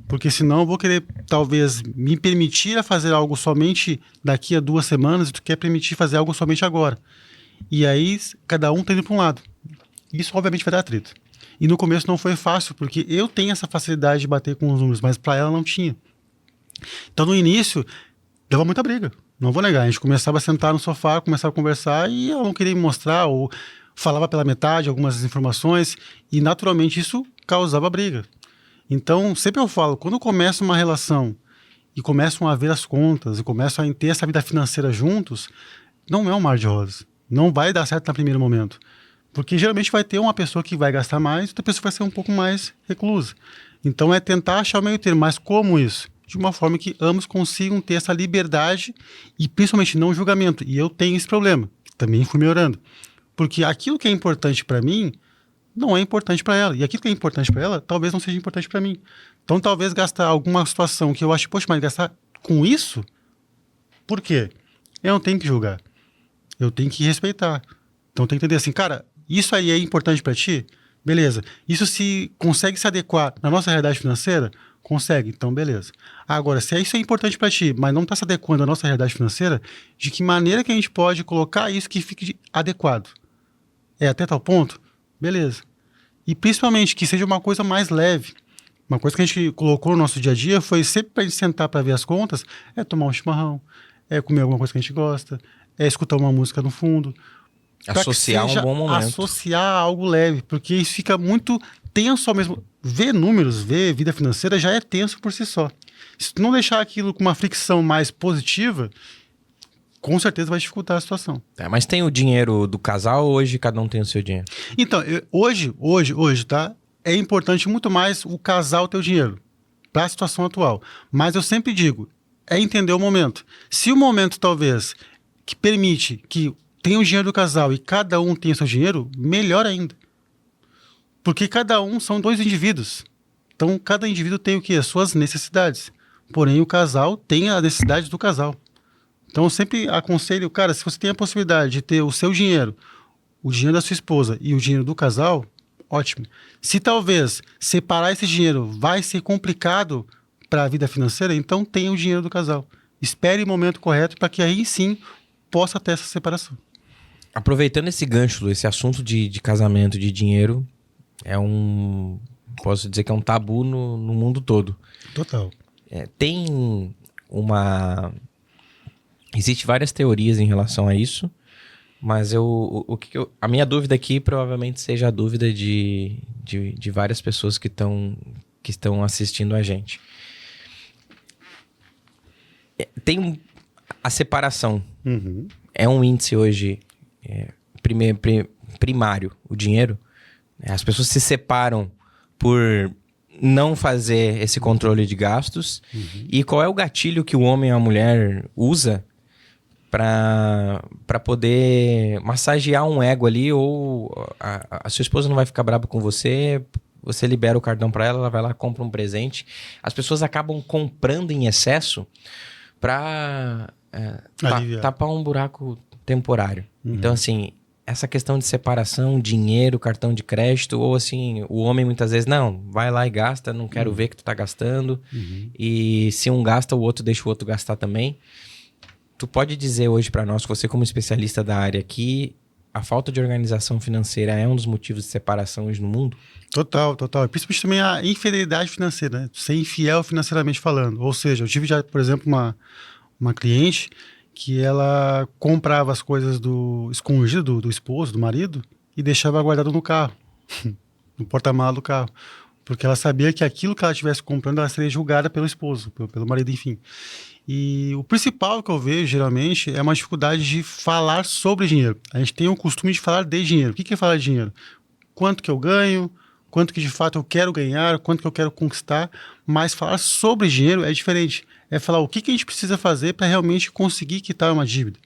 Porque senão eu vou querer, talvez, me permitir a fazer algo somente daqui a 2 semanas, e tu quer permitir fazer algo somente agora. E aí, cada um tá indo para um lado. Isso, obviamente, vai dar atrito. E no começo não foi fácil, porque eu tenho essa facilidade de bater com os números, mas para ela não tinha. Então, no início, dava muita briga. Não vou negar. A gente começava a sentar no sofá, começava a conversar e ela não queria me mostrar, ou falava pela metade algumas informações, e naturalmente isso causava briga. Então, sempre eu falo, quando começa uma relação e começam a ver as contas e começam a ter essa vida financeira juntos, não é um mar de rosas. Não vai dar certo no primeiro momento. Porque geralmente vai ter uma pessoa que vai gastar mais, outra pessoa vai ser um pouco mais reclusa. Então é tentar achar o meio termo. Mas como isso? De uma forma que ambos consigam ter essa liberdade e principalmente não julgamento. E eu tenho esse problema, que também fui melhorando. Porque aquilo que é importante para mim não é importante para ela. E aquilo que é importante para ela talvez não seja importante para mim. Então talvez gastar alguma situação que eu acho, poxa, mas gastar com isso? Por quê? Eu não tenho que julgar. Eu tenho que respeitar. Então tem que entender assim, cara, isso aí é importante para ti? Beleza. Isso se consegue se adequar na nossa realidade financeira? Consegue, então beleza. Agora, se isso é importante para ti, mas não está se adequando à nossa realidade financeira, de que maneira que a gente pode colocar isso que fique adequado? É até tal ponto? Beleza. E principalmente que seja uma coisa mais leve. Uma coisa que a gente colocou no nosso dia a dia foi sempre para a gente sentar para ver as contas, é tomar um chimarrão, é comer alguma coisa que a gente gosta, é escutar uma música no fundo. Associar um bom momento. Associar algo leve, porque isso fica muito tenso ao mesmo. Ver números, ver vida financeira já é tenso por si só. Se tu não deixar aquilo com uma fricção mais positiva, com certeza vai dificultar a situação. Mas tem o dinheiro do casal ou hoje cada um tem o seu dinheiro? Então, hoje, tá? É importante muito mais o casal ter o dinheiro para a situação atual. Mas eu sempre digo, é entender o momento. Se o momento, talvez, que permite que tenha o dinheiro do casal e cada um tenha o seu dinheiro, melhor ainda. Porque cada um são dois indivíduos. Então, cada indivíduo tem o quê? As suas necessidades. Porém, o casal tem a necessidade do casal. Então, eu sempre aconselho, cara, se você tem a possibilidade de ter o seu dinheiro, o dinheiro da sua esposa e o dinheiro do casal, ótimo. Se talvez separar esse dinheiro vai ser complicado para a vida financeira, então tenha o dinheiro do casal. Espere o momento correto para que aí sim possa ter essa separação. Aproveitando esse gancho, esse assunto de casamento, de dinheiro, posso dizer que é um tabu no mundo todo. Total. Tem Existem várias teorias em relação a isso, mas a minha dúvida aqui provavelmente seja a dúvida de várias pessoas que estão assistindo a gente. Tem a separação. Uhum. É um índice hoje primário, o dinheiro. As pessoas se separam por não fazer esse controle de gastos. Uhum. E qual é o gatilho que o homem ou a mulher usa para poder massagear um ego ali, ou a sua esposa não vai ficar brava com você, você libera o cartão para ela, ela vai lá, compra um presente. As pessoas acabam comprando em excesso para tapar um buraco temporário. Uhum. Então, assim, essa questão de separação, dinheiro, cartão de crédito, ou assim, o homem muitas vezes, não, vai lá e gasta, não quero ver que tu tá gastando. Uhum. E se um gasta, o outro deixa o outro gastar também. Tu pode dizer hoje para nós, você como especialista da área, que a falta de organização financeira é um dos motivos de separação hoje no mundo? Total. Principalmente também a infidelidade financeira, né? Ser infiel financeiramente falando. Ou seja, eu tive já, por exemplo, uma cliente que ela comprava as coisas escondido do esposo, do marido, e deixava guardado no carro, no porta-malas do carro. Porque ela sabia que aquilo que ela estivesse comprando, ela seria julgada pelo esposo, pelo marido, enfim. E o principal que eu vejo, geralmente, é uma dificuldade de falar sobre dinheiro. A gente tem o costume de falar de dinheiro. O que é falar de dinheiro? Quanto que eu ganho, quanto que de fato eu quero ganhar, quanto que eu quero conquistar. Mas falar sobre dinheiro é diferente. É falar o que a gente precisa fazer para realmente conseguir quitar uma dívida.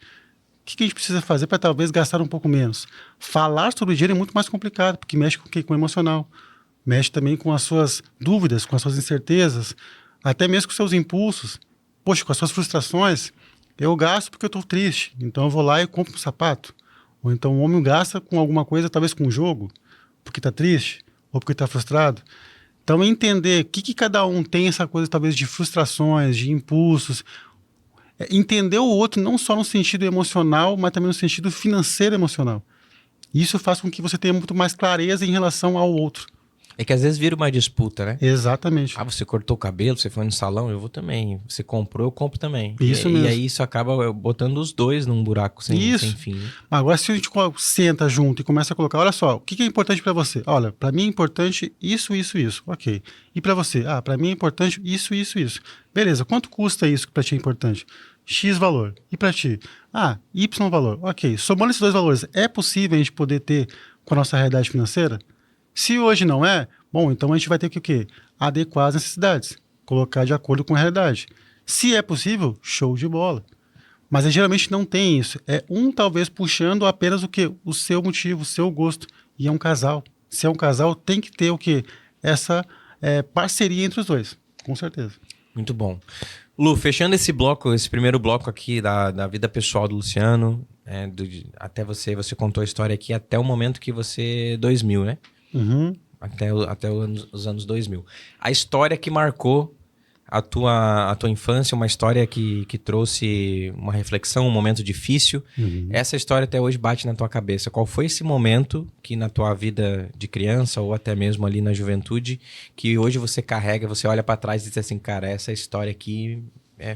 O que a gente precisa fazer para talvez gastar um pouco menos. Falar sobre dinheiro é muito mais complicado, porque mexe com o emocional. Mexe também com as suas dúvidas, com as suas incertezas, até mesmo com os seus impulsos. Poxa, com as suas frustrações, eu gasto porque eu estou triste, então eu vou lá e compro um sapato. Ou então o homem gasta com alguma coisa, talvez com um jogo, porque está triste, ou porque está frustrado. Então entender o que cada um tem essa coisa talvez de frustrações, de impulsos. Entender o outro não só no sentido emocional, mas também no sentido financeiro emocional. Isso faz com que você tenha muito mais clareza em relação ao outro. É que às vezes vira uma disputa, né? Exatamente. Você cortou o cabelo, você foi no salão, eu vou também. Você comprou, eu compro também. Isso mesmo. E aí isso acaba botando os dois num buraco sem fim. Né? Agora, se a gente senta junto e começa a colocar, olha só, o que é importante para você? Olha, para mim é importante isso. Ok. E para você? Para mim é importante isso. Beleza, quanto custa isso que para ti é importante? X valor. E para ti? Y valor. Ok. Somando esses dois valores, é possível a gente poder ter com a nossa realidade financeira? Se hoje não é, bom, então a gente vai ter que o quê? Adequar as necessidades, colocar de acordo com a realidade. Se é possível, show de bola. Mas geralmente não tem isso. É um talvez puxando apenas o quê? O seu motivo, o seu gosto. E é um casal. Se é um casal, tem que ter o quê? Essa parceria entre os dois. Com certeza. Muito bom. Lu, fechando esse bloco, esse primeiro bloco aqui da vida pessoal do Luciano, até você contou a história aqui até o momento que você... 2000, né? Uhum. Até os anos 2000. A história que marcou a tua infância, uma história que trouxe uma reflexão, um momento difícil. Uhum. Essa história até hoje bate na tua cabeça. Qual foi esse momento que na tua vida de criança ou até mesmo ali na juventude, que hoje você carrega, você olha pra trás e diz assim, cara, essa história aqui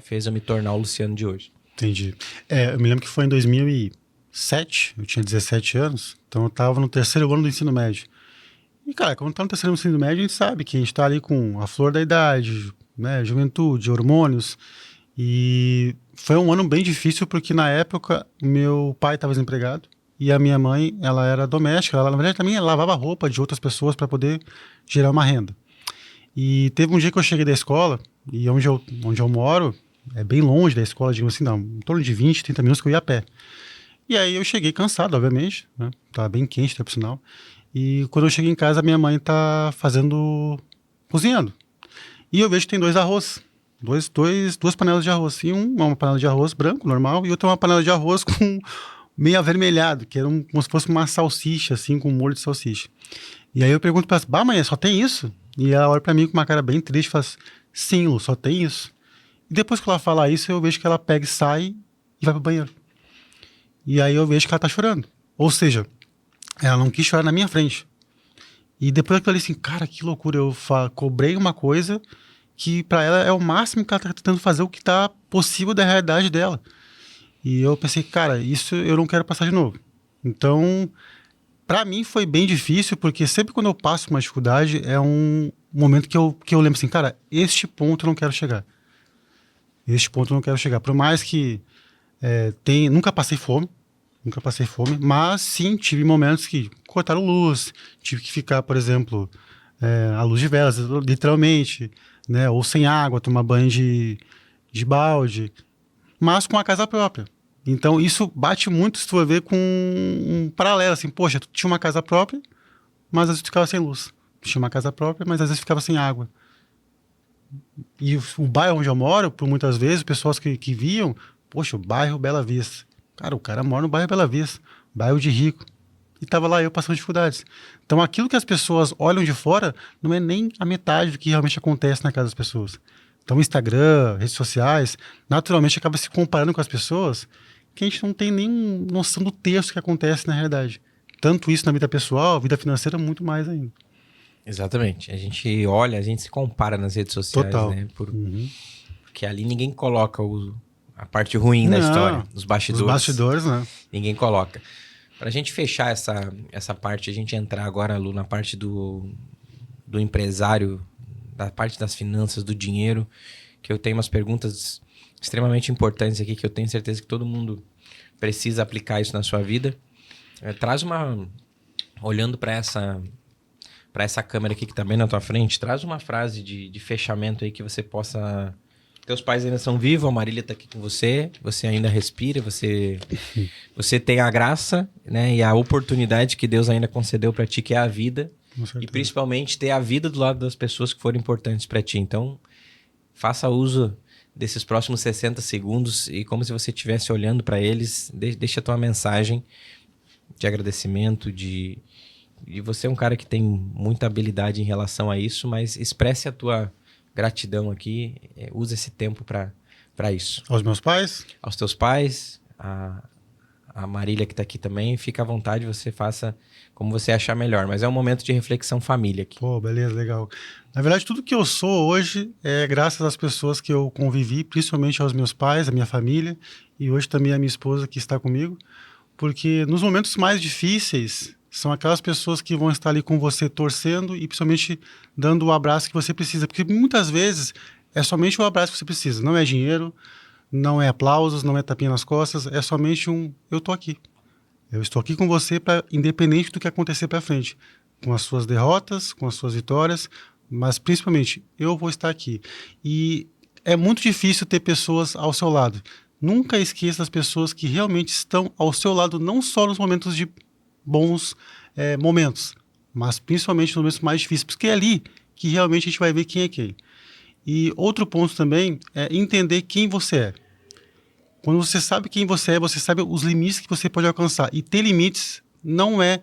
fez eu me tornar o Luciano de hoje? Entendi. Eu me lembro que foi em 2007, eu tinha 17 anos, então eu estava no terceiro ano do ensino médio. E, cara, quando tá no terceiro ano do ensino médio, a gente sabe que a gente tá ali com a flor da idade, né, juventude, hormônios. E foi um ano bem difícil porque na época meu pai estava desempregado e a minha mãe, ela era doméstica, ela na verdade também lavava roupa de outras pessoas para poder gerar uma renda. E teve um dia que eu cheguei da escola e onde eu moro é bem longe da escola, digamos assim, não, em torno de 20, 30 minutos que eu ia a pé. E aí eu cheguei cansado, obviamente, né? Tava bem quente, tá, por sinal. E quando eu cheguei em casa, minha mãe tá cozinhando. E eu vejo que tem dois arroz. Duas panelas de arroz. E uma panela de arroz branco, normal, e outra uma panela de arroz com meio avermelhado, que era como se fosse uma salsicha, assim, com molho de salsicha. E aí eu pergunto pra ela, bah, mãe, só tem isso? E ela olha pra mim com uma cara bem triste e fala assim, sim, Lu, só tem isso. E depois que ela fala isso, eu vejo que ela pega e sai e vai pro banheiro. E aí eu vejo que ela tá chorando. Ou seja, ela não quis chorar na minha frente. E depois eu falei assim, cara, que loucura. Eu cobrei uma coisa que pra ela é o máximo que ela tá tentando fazer, o que tá possível da realidade dela. E eu pensei, cara, isso eu não quero passar de novo. Então, pra mim foi bem difícil, porque sempre quando eu passo uma dificuldade, é um momento que eu lembro assim, cara, este ponto eu não quero chegar. Este ponto eu não quero chegar. Por mais que nunca passei fome, mas sim tive momentos que cortaram luz, tive que ficar, por exemplo, à luz de velas, literalmente, né? Ou sem água, tomar banho de balde, mas com a casa própria. Então isso bate muito, se tu for ver, com um paralelo, assim, poxa, tu tinha uma casa própria, mas às vezes tu ficava sem luz. Tu tinha uma casa própria, mas às vezes ficava sem água. E o bairro onde eu moro, por muitas vezes, pessoas que viam, poxa, o bairro Bela Vista. Cara, o cara mora no bairro Bela Vista, bairro de rico. E tava lá eu passando dificuldades. Então aquilo que as pessoas olham de fora não é nem a metade do que realmente acontece na casa das pessoas. Então Instagram, redes sociais, naturalmente acaba se comparando com as pessoas que a gente não tem nem noção do texto que acontece na realidade. Tanto isso na vida pessoal, vida financeira, muito mais ainda. Exatamente. A gente olha, a gente se compara nas redes sociais, Total. né? Porque ali ninguém coloca a parte ruim da história, os bastidores. Os bastidores, né? Ninguém coloca. Pra gente fechar essa parte, a gente entrar agora, Lu, na parte do empresário, da parte das finanças, do dinheiro, que eu tenho umas perguntas extremamente importantes aqui, que eu tenho certeza que todo mundo precisa aplicar isso na sua vida. Olhando para essa câmera aqui que tá bem na tua frente, traz uma frase de fechamento aí que você possa... Teus pais ainda são vivos, a Marília tá aqui com você ainda respira, você tem a graça, né, e a oportunidade que Deus ainda concedeu para ti, que é a vida, e principalmente ter a vida do lado das pessoas que foram importantes para ti. Então, faça uso desses próximos 60 segundos e como se você estivesse olhando para eles, deixa a tua mensagem de agradecimento, e você é um cara que tem muita habilidade em relação a isso, mas expresse a tua gratidão aqui, usa esse tempo para isso. Aos meus pais? Aos teus pais, a Marília que tá aqui também, fica à vontade, você faça como você achar melhor, mas é um momento de reflexão família aqui. Pô, beleza, legal. Na verdade, tudo que eu sou hoje é graças às pessoas que eu convivi, principalmente aos meus pais, à minha família, e hoje também a minha esposa que está comigo, porque nos momentos mais difíceis são aquelas pessoas que vão estar ali com você torcendo e principalmente dando o abraço que você precisa. Porque muitas vezes é somente o abraço que você precisa. Não é dinheiro, não é aplausos, não é tapinha nas costas, é somente eu tô aqui. Eu estou aqui com você para, independente do que acontecer para frente, com as suas derrotas, com as suas vitórias, mas principalmente eu vou estar aqui. E é muito difícil ter pessoas ao seu lado. Nunca esqueça as pessoas que realmente estão ao seu lado, não só nos momentos de bons momentos, mas principalmente nos momentos mais difíceis, porque é ali que realmente a gente vai ver quem é quem. E outro ponto também é entender quem você é. Quando você sabe quem você é, você sabe os limites que você pode alcançar. E ter limites não é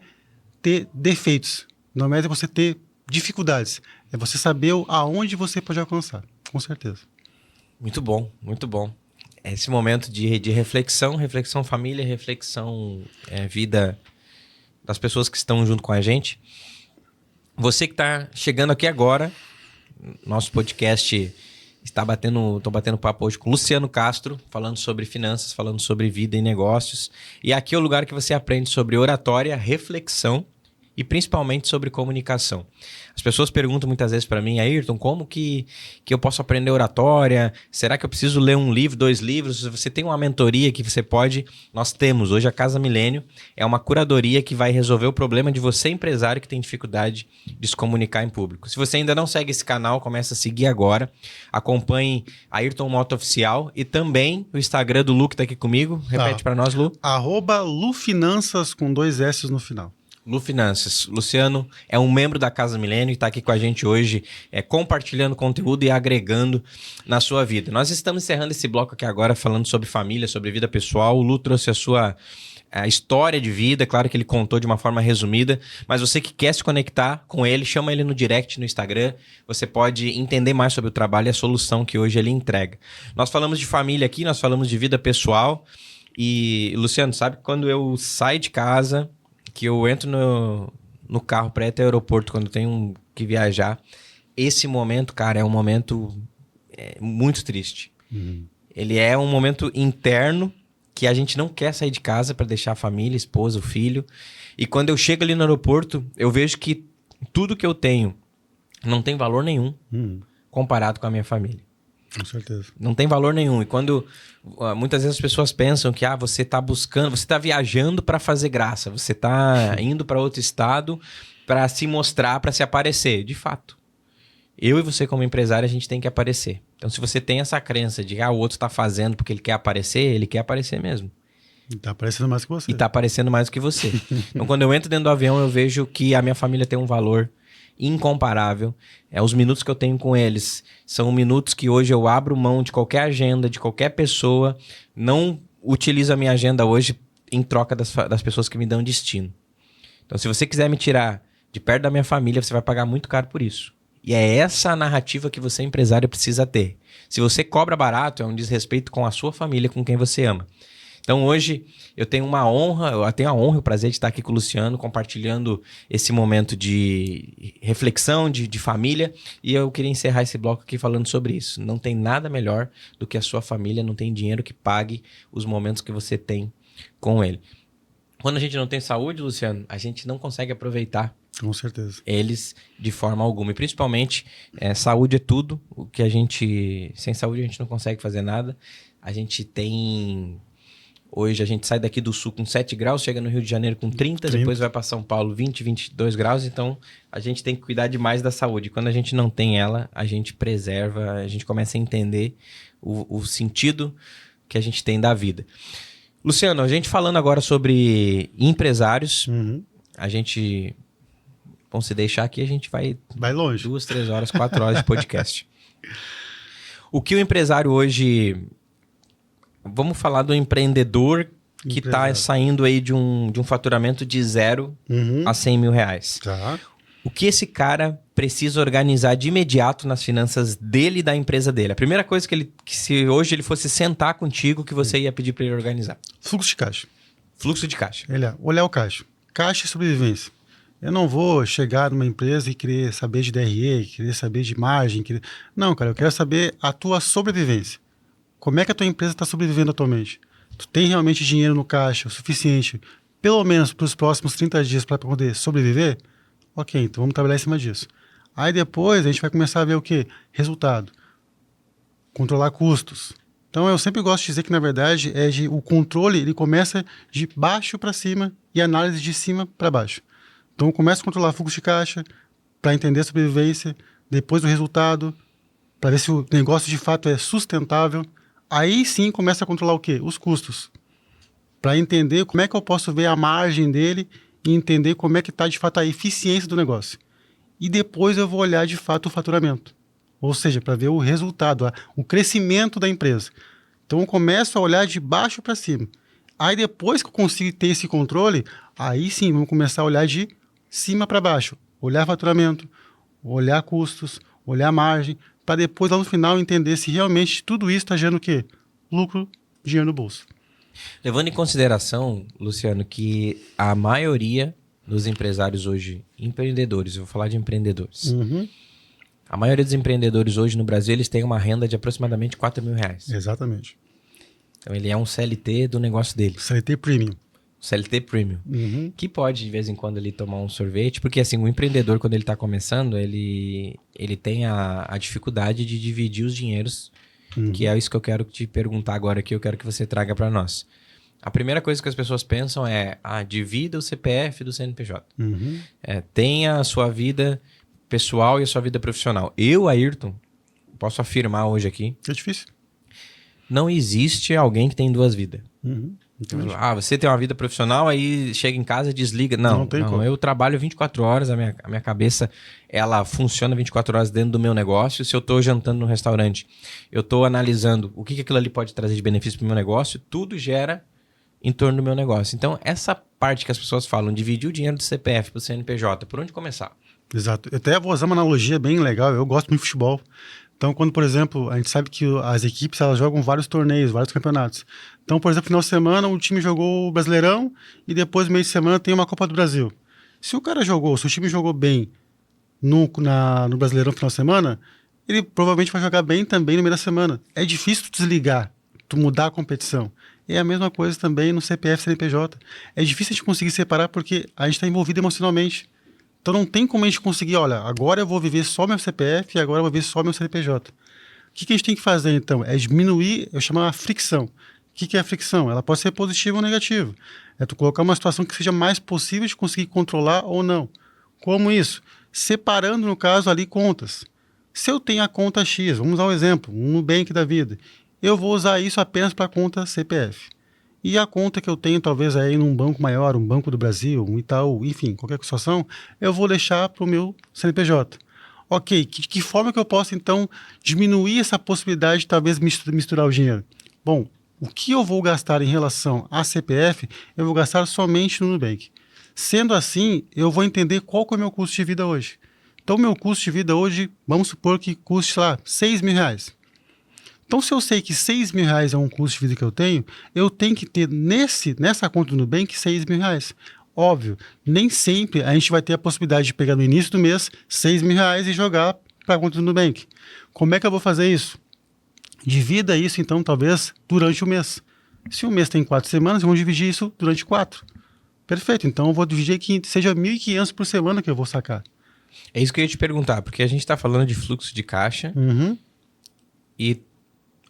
ter defeitos, não é você ter dificuldades. É você saber aonde você pode alcançar, com certeza. Muito bom, muito bom. Esse momento de reflexão, reflexão família, reflexão vida das pessoas que estão junto com a gente. Você que está chegando aqui agora, nosso podcast tô batendo papo hoje com o Luciano Castro, falando sobre finanças, falando sobre vida e negócios. E aqui é o lugar que você aprende sobre oratória, reflexão e principalmente sobre comunicação. As pessoas perguntam muitas vezes para mim, Ayrton, como que eu posso aprender oratória? Será que eu preciso ler um livro, 2 livros? Você tem uma mentoria que você pode... Nós temos hoje a Casa Milênio, é uma curadoria que vai resolver o problema de você, empresário, que tem dificuldade de se comunicar em público. Se você ainda não segue esse canal, começa a seguir agora. Acompanhe Ayrton Moto Oficial e também o Instagram do Lu, que está aqui comigo. Repete para nós, Lu. @lufinanças com 2 S no final. Lu Finanças. Luciano é um membro da Casa Milênio e está aqui com a gente hoje, compartilhando conteúdo e agregando na sua vida. Nós estamos encerrando esse bloco aqui agora falando sobre família, sobre vida pessoal. O Lu trouxe a história de vida, claro que ele contou de uma forma resumida, mas você que quer se conectar com ele, chama ele no direct no Instagram, você pode entender mais sobre o trabalho e a solução que hoje ele entrega. Nós falamos de família aqui, nós falamos de vida pessoal e, Luciano, sabe quando eu saio de casa... que eu entro no carro para ir até o aeroporto quando tenho que viajar, esse momento, cara, é um momento muito triste. Uhum. Ele é um momento interno que a gente não quer sair de casa para deixar a família, a esposa, o filho. E quando eu chego ali no aeroporto, eu vejo que tudo que eu tenho não tem valor nenhum comparado com a minha família. Com certeza. Não tem valor nenhum. E quando muitas vezes as pessoas pensam que você está buscando, você está viajando para fazer graça, você está indo para outro estado para se mostrar, para se aparecer. De fato, eu e você como empresário, a gente tem que aparecer. Então, se você tem essa crença de o outro está fazendo porque ele quer aparecer mesmo. E tá aparecendo mais que você. E tá aparecendo mais do que você. Então, quando eu entro dentro do avião, eu vejo que a minha família tem um valor incomparável. Os minutos que eu tenho com eles são minutos que hoje eu abro mão de qualquer agenda, de qualquer pessoa, não utilizo a minha agenda hoje em troca das pessoas que me dão destino. Então, se você quiser me tirar de perto da minha família, você vai pagar muito caro por isso. E é essa a narrativa que você, empresário, precisa ter. Se você cobra barato, é um desrespeito com a sua família, com quem você ama. Então hoje eu tenho a honra e o prazer de estar aqui com o Luciano, compartilhando esse momento de reflexão, de família, e eu queria encerrar esse bloco aqui falando sobre isso. Não tem nada melhor do que a sua família, não tem dinheiro que pague os momentos que você tem com ele. Quando a gente não tem saúde, Luciano, a gente não consegue aproveitar com certeza eles de forma alguma. E principalmente, saúde é tudo. Sem saúde a gente não consegue fazer nada. A gente tem... Hoje a gente sai daqui do sul com 7 graus, chega no Rio de Janeiro com 30, depois vai para São Paulo 20, 22 graus. Então a gente tem que cuidar demais da saúde. Quando a gente não tem ela, a gente preserva, a gente começa a entender o sentido que a gente tem da vida. Luciano, a gente falando agora sobre empresários, a gente... Vamos se deixar aqui, a gente vai longe. 2, 3 horas, 4 horas de podcast. O que o empresário hoje... Vamos falar do empreendedor que está saindo aí de um faturamento de 0 a 100 mil reais. Tá. O que esse cara precisa organizar de imediato nas finanças dele e da empresa dele? A primeira coisa que se hoje ele fosse sentar contigo, que você ia pedir para ele organizar? Fluxo de caixa. Fluxo de caixa. Olhar o caixa. Caixa e sobrevivência. Eu não vou chegar numa empresa e querer saber de DRE, querer saber de margem. Não, cara, eu quero saber a tua sobrevivência. Como é que a tua empresa está sobrevivendo atualmente? Tu tem realmente dinheiro no caixa o suficiente, pelo menos para os próximos 30 dias para poder sobreviver? Ok, então vamos trabalhar em cima disso. Aí depois a gente vai começar a ver o quê? Resultado. Controlar custos. Então, eu sempre gosto de dizer que, na verdade, o controle ele começa de baixo para cima e a análise de cima para baixo. Então, eu começo a controlar fluxo de caixa para entender a sobrevivência, depois o resultado, para ver se o negócio de fato é sustentável. Aí sim começa a controlar o quê? Os custos. Para entender como é que eu posso ver a margem dele e entender como é que está de fato a eficiência do negócio. E depois eu vou olhar de fato o faturamento. Ou seja, para ver o resultado, o crescimento da empresa. Então eu começo a olhar de baixo para cima. Aí depois que eu consigo ter esse controle, aí sim vamos começar a olhar de cima para baixo. Olhar faturamento, olhar custos, olhar margem, para depois lá no final entender se realmente tudo isso está gerando o quê? Lucro, dinheiro no bolso. Levando em consideração, Luciano, que a maioria dos empresários hoje, empreendedores, eu vou falar de empreendedores. A maioria dos empreendedores hoje no Brasil, eles têm uma renda de aproximadamente R$ 4.000. Exatamente. Então ele é um CLT do negócio dele. CLT Premium. CLT Premium. Que pode, de vez em quando, ele tomar um sorvete. Porque, assim, o empreendedor, quando ele está começando, ele tem a dificuldade de dividir os dinheiros. Que é isso que eu quero te perguntar agora, que eu quero que você traga para nós. A primeira coisa que as pessoas pensam é, divida o CPF do CNPJ. Tenha a sua vida pessoal e a sua vida profissional. Eu, Ayrton, posso afirmar hoje aqui... É difícil. Não existe alguém que tem duas vidas. Você tem uma vida profissional, aí chega em casa e desliga. Não, eu trabalho 24 horas, a minha cabeça ela funciona 24 horas dentro do meu negócio. Se eu estou jantando no restaurante, eu estou analisando o que aquilo ali pode trazer de benefício para o meu negócio, tudo gera em torno do meu negócio. Então, essa parte que as pessoas falam, dividir o dinheiro do CPF para o CNPJ, por onde começar? Exato. Eu até vou usar uma analogia bem legal, eu gosto muito de futebol. Então, quando, por exemplo, a gente sabe que as equipes elas jogam vários torneios, vários campeonatos. Então, por exemplo, no final de semana o time jogou o Brasileirão e depois, no meio de semana, tem uma Copa do Brasil. Se o time jogou bem no Brasileirão no final de semana, ele provavelmente vai jogar bem também no meio da semana. É difícil tu desligar, tu mudar a competição. É a mesma coisa também no CPF, CNPJ. É difícil a gente conseguir separar porque a gente está envolvido emocionalmente. Então não tem como a gente conseguir, olha, agora eu vou viver só meu CPF e agora eu vou viver só meu CNPJ. O que a gente tem que fazer então? É diminuir, eu chamo a fricção. O que é a fricção? Ela pode ser positiva ou negativa. É tu colocar uma situação que seja mais possível de conseguir controlar ou não. Como isso? Separando, no caso, ali contas. Se eu tenho a conta X, vamos usar um exemplo, um Nubank da vida, eu vou usar isso apenas para a conta CPF. E a conta que eu tenho, talvez aí num banco maior, um Banco do Brasil, um Itaú, enfim, qualquer situação, eu vou deixar para o meu CNPJ. Ok, que forma que eu posso, então, diminuir essa possibilidade de talvez misturar o dinheiro? Bom, o que eu vou gastar em relação a CPF, eu vou gastar somente no Nubank. Sendo assim, eu vou entender qual que é o meu custo de vida hoje. Então, o meu custo de vida hoje, vamos supor que custe, sei lá, R$6.000. Então, se eu sei que R$6.000 é um custo de vida que eu tenho que ter nessa conta do Nubank R$6.000. Óbvio, nem sempre a gente vai ter a possibilidade de pegar no início do mês R$6.000 e jogar para a conta do Nubank. Como é que eu vou fazer isso? Divida isso, então, talvez, durante o mês. Se o mês tem 4 semanas, vamos dividir isso durante 4. Perfeito, então eu vou dividir que seja R$1.500 por semana que eu vou sacar. É isso que eu ia te perguntar, porque a gente está falando de fluxo de caixa e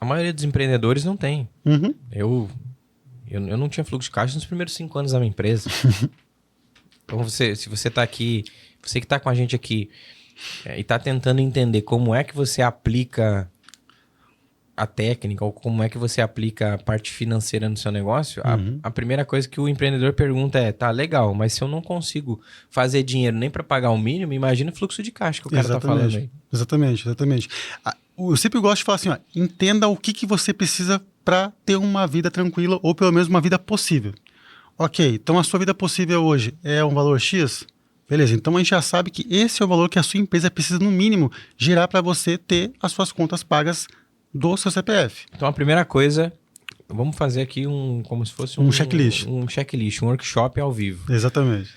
a maioria dos empreendedores não tem. Eu não tinha fluxo de caixa nos primeiros 5 anos da minha empresa. Então, se você está aqui, você que está com a gente aqui e está tentando entender como é que você aplica a técnica ou como é que você aplica a parte financeira no seu negócio, a primeira coisa que o empreendedor pergunta é, tá, legal, mas se eu não consigo fazer dinheiro nem para pagar o mínimo, imagina o fluxo de caixa que o cara está falando aí. Exatamente. Eu sempre gosto de falar assim, entenda o que você precisa para ter uma vida tranquila ou pelo menos uma vida possível. Ok, então a sua vida possível hoje é um valor X? Beleza, então a gente já sabe que esse é o valor que a sua empresa precisa, no mínimo, gerar para você ter as suas contas pagas do seu CPF. Então a primeira coisa, vamos fazer aqui como se fosse um checklist. Um checklist, um workshop ao vivo. Exatamente.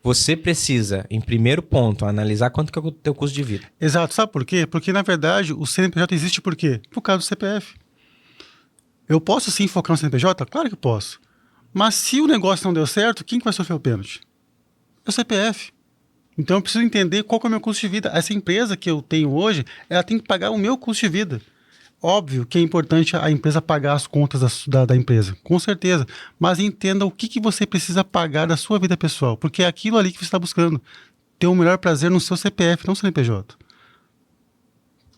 Você precisa, em primeiro ponto, analisar quanto que é o teu custo de vida. Exato, sabe por quê? Porque, na verdade, o CNPJ existe por quê? Por causa do CPF. Eu posso sim focar no CNPJ? Claro que posso. Mas se o negócio não deu certo, quem que vai sofrer o pênalti? É o CPF. Então eu preciso entender qual que é o meu custo de vida. Essa empresa que eu tenho hoje, ela tem que pagar o meu custo de vida. Óbvio que é importante a empresa pagar as contas da empresa, com certeza. Mas entenda o que você precisa pagar da sua vida pessoal, porque é aquilo ali que você está buscando. Ter o melhor prazer no seu CPF, não no CNPJ.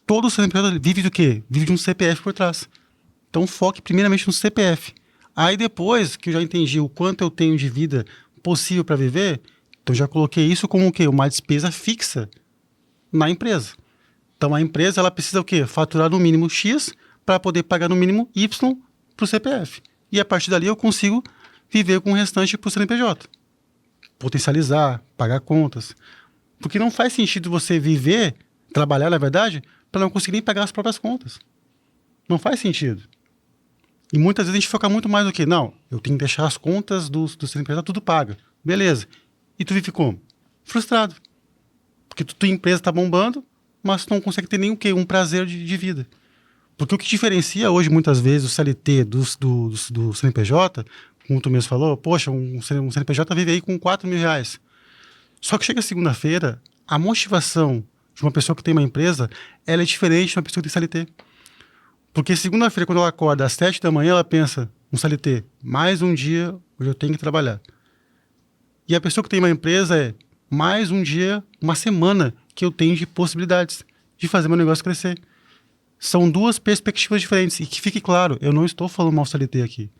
Todo CNPJ vive do quê? Vive de um CPF por trás. Então foque primeiramente no CPF. Aí depois que eu já entendi o quanto eu tenho de vida possível para viver, então já coloquei isso como o quê? Uma despesa fixa na empresa. Então a empresa ela precisa o quê? Faturar no mínimo X para poder pagar no mínimo Y para o CPF. E a partir dali eu consigo viver com o restante para o CNPJ. Potencializar, pagar contas. Porque não faz sentido você viver, trabalhar na verdade, para não conseguir nem pagar as próprias contas. Não faz sentido. E muitas vezes a gente foca muito mais no que, não, eu tenho que deixar as contas do CNPJ tudo paga. Beleza. E tu vive como? Frustrado. Porque tua empresa está bombando, mas tu não consegue ter nem o quê? Um prazer de vida. Porque o que diferencia hoje, muitas vezes, o CLT do CNPJ, como tu mesmo falou, poxa, um CNPJ vive aí com R$4.000. Só que chega segunda-feira, a motivação de uma pessoa que tem uma empresa, ela é diferente de uma pessoa que tem CLT. Porque segunda-feira, quando ela acorda às 7 da manhã, ela pensa, um CLT, mais um dia, hoje eu tenho que trabalhar. E a pessoa que tem uma empresa é, mais um dia, uma semana que eu tenho de possibilidades de fazer meu negócio crescer. São duas perspectivas diferentes. E que fique claro, eu não estou falando mal CLT aqui.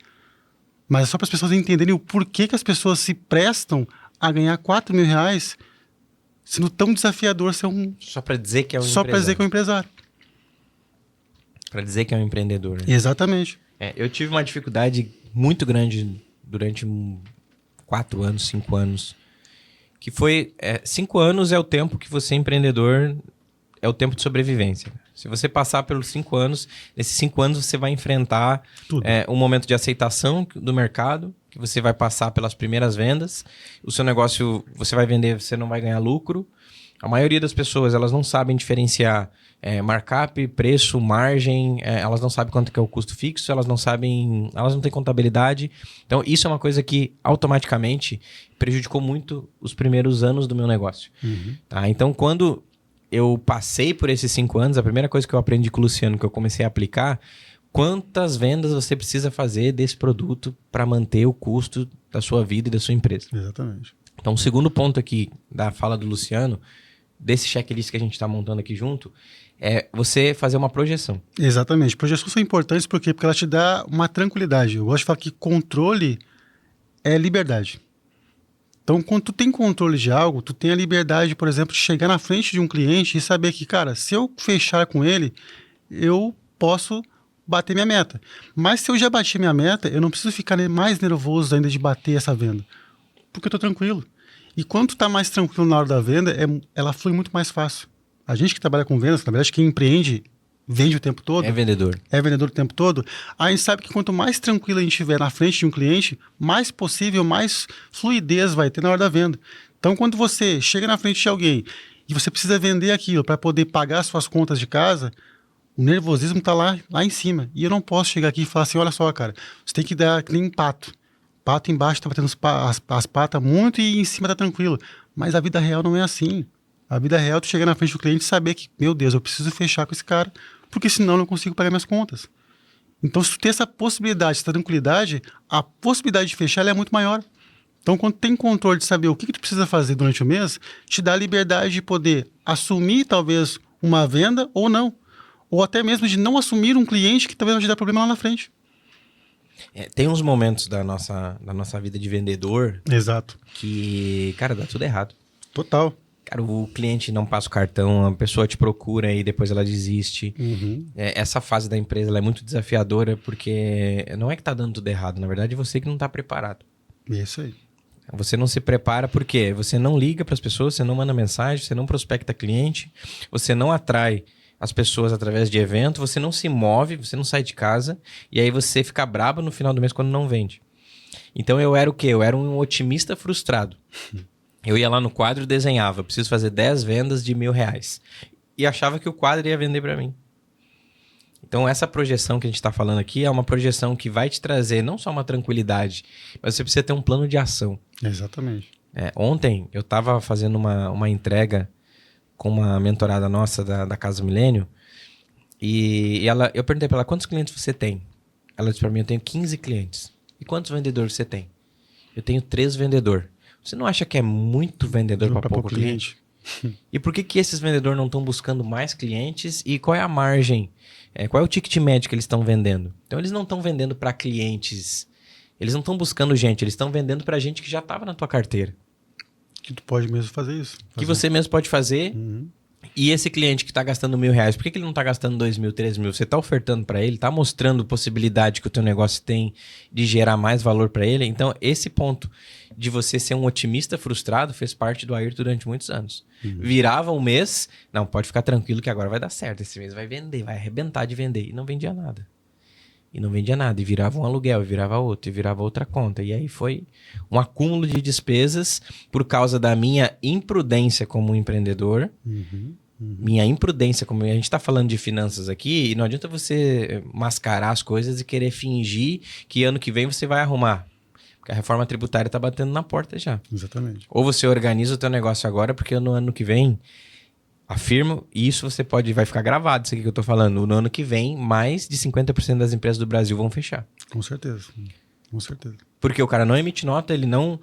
Mas é só para as pessoas entenderem o porquê que as pessoas se prestam a ganhar R$4.000, sendo tão desafiador ser um... Só para dizer que é um Só para dizer que é um empresário. Para dizer que é um empreendedor. Né? Exatamente. Eu tive uma dificuldade muito grande durante 4 anos, 5 anos. Que foi... 5 anos é o tempo que você é empreendedor, é o tempo de sobrevivência. Se você passar pelos 5 anos, nesses 5 anos você vai enfrentar um momento de aceitação do mercado, que você vai passar pelas primeiras vendas, o seu negócio, você vai vender, você não vai ganhar lucro. A maioria das pessoas, elas não sabem diferenciar markup, preço, margem, elas não sabem quanto que é o custo fixo, elas não têm contabilidade. Então, isso é uma coisa que automaticamente prejudicou muito os primeiros anos do meu negócio. Uhum. Tá? Então, quando eu passei por esses 5 anos, a primeira coisa que eu aprendi com o Luciano, que eu comecei a aplicar, quantas vendas você precisa fazer desse produto para manter o custo da sua vida e da sua empresa. Exatamente. Então, o segundo ponto aqui da fala do Luciano, desse checklist que a gente está montando aqui junto, é você fazer uma projeção. Exatamente. Projeções são importantes por quê? Porque ela te dá uma tranquilidade. Eu gosto de falar que controle é liberdade. Então, quando tu tem controle de algo, tu tem a liberdade, por exemplo, de chegar na frente de um cliente e saber que, cara, se eu fechar com ele, eu posso bater minha meta. Mas se eu já bati minha meta, eu não preciso ficar mais nervoso ainda de bater essa venda. Porque eu tô tranquilo. E quando tu tá mais tranquilo na hora da venda, ela flui muito mais fácil. A gente que trabalha com vendas, na verdade, quem empreende, vende o tempo todo. É vendedor. É vendedor o tempo todo. A gente sabe que quanto mais tranquilo a gente estiver na frente de um cliente, mais possível, mais fluidez vai ter na hora da venda. Então, quando você chega na frente de alguém e você precisa vender aquilo para poder pagar suas contas de casa, o nervosismo está lá em cima. E eu não posso chegar aqui e falar assim, olha só, cara, você tem que dar que nem pato. Pato embaixo está batendo as patas muito e em cima está tranquilo. Mas a vida real não é assim. A vida real é tu chegar na frente do cliente e saber que, meu Deus, eu preciso fechar com esse cara, porque senão eu não consigo pagar minhas contas. Então, se tu tem essa possibilidade, essa tranquilidade, a possibilidade de fechar ela é muito maior. Então, quando tem controle de saber o que tu precisa fazer durante o mês, te dá a liberdade de poder assumir, talvez, uma venda ou não. Ou até mesmo de não assumir um cliente que talvez vai te dar problema lá na frente. Tem uns momentos da nossa vida de vendedor... Exato. Que, cara, dá tudo errado. Total. Cara, o cliente não passa o cartão, a pessoa te procura e depois ela desiste. Uhum. Essa fase da empresa ela é muito desafiadora porque não é que tá dando tudo errado, na verdade é você que não tá preparado. Isso aí. Você não se prepara porque você não liga para as pessoas, você não manda mensagem, você não prospecta cliente, você não atrai as pessoas através de evento, você não se move, você não sai de casa e aí você fica brabo no final do mês quando não vende. Então eu era o quê? Eu era um otimista frustrado. Eu ia lá no quadro e desenhava, preciso fazer 10 vendas de R$1.000. E achava que o quadro ia vender para mim. Então essa projeção que a gente está falando aqui é uma projeção que vai te trazer não só uma tranquilidade, mas você precisa ter um plano de ação. Exatamente. Ontem eu estava fazendo uma entrega com uma mentorada nossa da Casa Milênio Eu perguntei pra ela, quantos clientes você tem? Ela disse pra mim, eu tenho 15 clientes. E quantos vendedores você tem? Eu tenho 3 vendedores. Você não acha que é muito vendedor para pouco cliente? E por que esses vendedores não estão buscando mais clientes? E qual é a margem? Qual é o ticket médio que eles estão vendendo? Então, eles não estão vendendo para clientes. Eles não estão buscando gente. Eles estão vendendo para gente que já estava na tua carteira. Que tu pode mesmo fazer isso. Que você mesmo pode fazer. Uhum. E esse cliente que está gastando R$1.000, por que ele não está gastando 2.000, 3.000? Você está ofertando para ele, está mostrando possibilidade que o teu negócio tem de gerar mais valor para ele. Então, esse ponto de você ser um otimista frustrado fez parte do Ayrton durante muitos anos. Virava um mês, não, pode ficar tranquilo que agora vai dar certo. Esse mês vai vender, vai arrebentar de vender. E não vendia nada. E virava um aluguel, e virava outro, e virava outra conta. E aí foi um acúmulo de despesas por causa da minha imprudência como empreendedor. Minha imprudência, como a gente está falando de finanças aqui, e não adianta você mascarar as coisas e querer fingir que ano que vem você vai arrumar. Porque a reforma tributária está batendo na porta já. Exatamente. Ou você organiza o teu negócio agora, porque no ano que vem... Afirmo, e isso vai ficar gravado, isso aqui que eu tô falando. No ano que vem, mais de 50% das empresas do Brasil vão fechar. Com certeza. Com certeza. Porque o cara não emite nota, ele não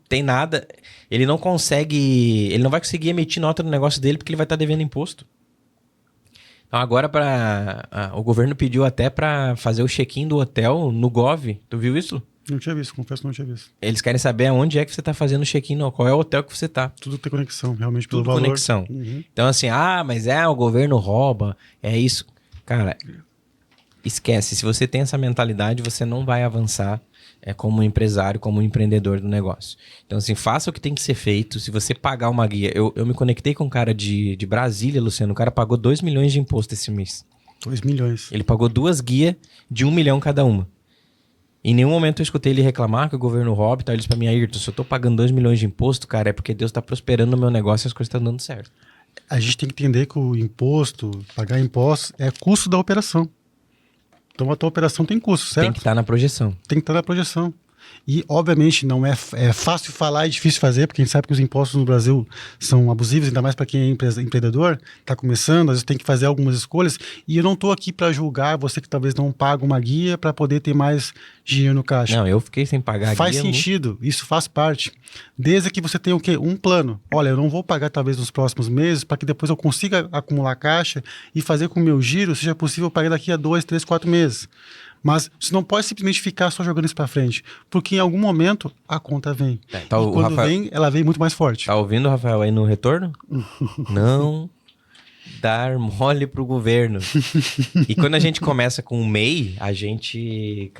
tem nada, ele não vai conseguir emitir nota no negócio dele porque ele vai estar devendo imposto. Então agora o governo pediu até para fazer o check-in do hotel no Gov. Tu viu isso? Não tinha visto, confesso que não tinha visto. Eles querem saber aonde é que você está fazendo o check-in, qual é o hotel que você está. Tudo tem conexão, realmente, pelo Tudo valor. Conexão. Então assim, mas o governo rouba, é isso. Cara, esquece. Se você tem essa mentalidade, você não vai avançar como empresário, como empreendedor do negócio. Então assim, faça o que tem que ser feito. Se você pagar uma guia... Eu me conectei com um cara de Brasília, Luciano. O cara pagou 2 milhões de imposto esse mês. 2 milhões. Ele pagou 2 guias de 1 milhão cada uma. Em nenhum momento eu escutei ele reclamar que o governo rouba e tal. Ele disse pra mim, Ayrton, se eu tô pagando 2 milhões de imposto, cara, é porque Deus tá prosperando no meu negócio e as coisas estão dando certo. A gente tem que entender que o imposto, pagar impostos, é custo da operação. Então a tua operação tem custo, certo? Tem que estar na projeção. Tem que estar na projeção. E, obviamente, não é fácil falar e difícil fazer, porque a gente sabe que os impostos no Brasil são abusivos, ainda mais para quem é empreendedor, está começando, às vezes tem que fazer algumas escolhas. E eu não estou aqui para julgar você que talvez não paga uma guia para poder ter mais dinheiro no caixa. Não, eu fiquei sem pagar a guia. Faz sentido, isso faz parte. Desde que você tenha o quê? Um plano. Olha, eu não vou pagar talvez nos próximos meses para que depois eu consiga acumular caixa e fazer com que o meu giro seja possível pagar daqui a 2, 3, 4 meses. Mas você não pode simplesmente ficar só jogando isso para frente, porque em algum momento a conta vem. E quando vem, ela vem muito mais forte. Tá ouvindo, Rafael, aí no retorno? Não dar mole pro governo. E quando a gente começa com o MEI, a gente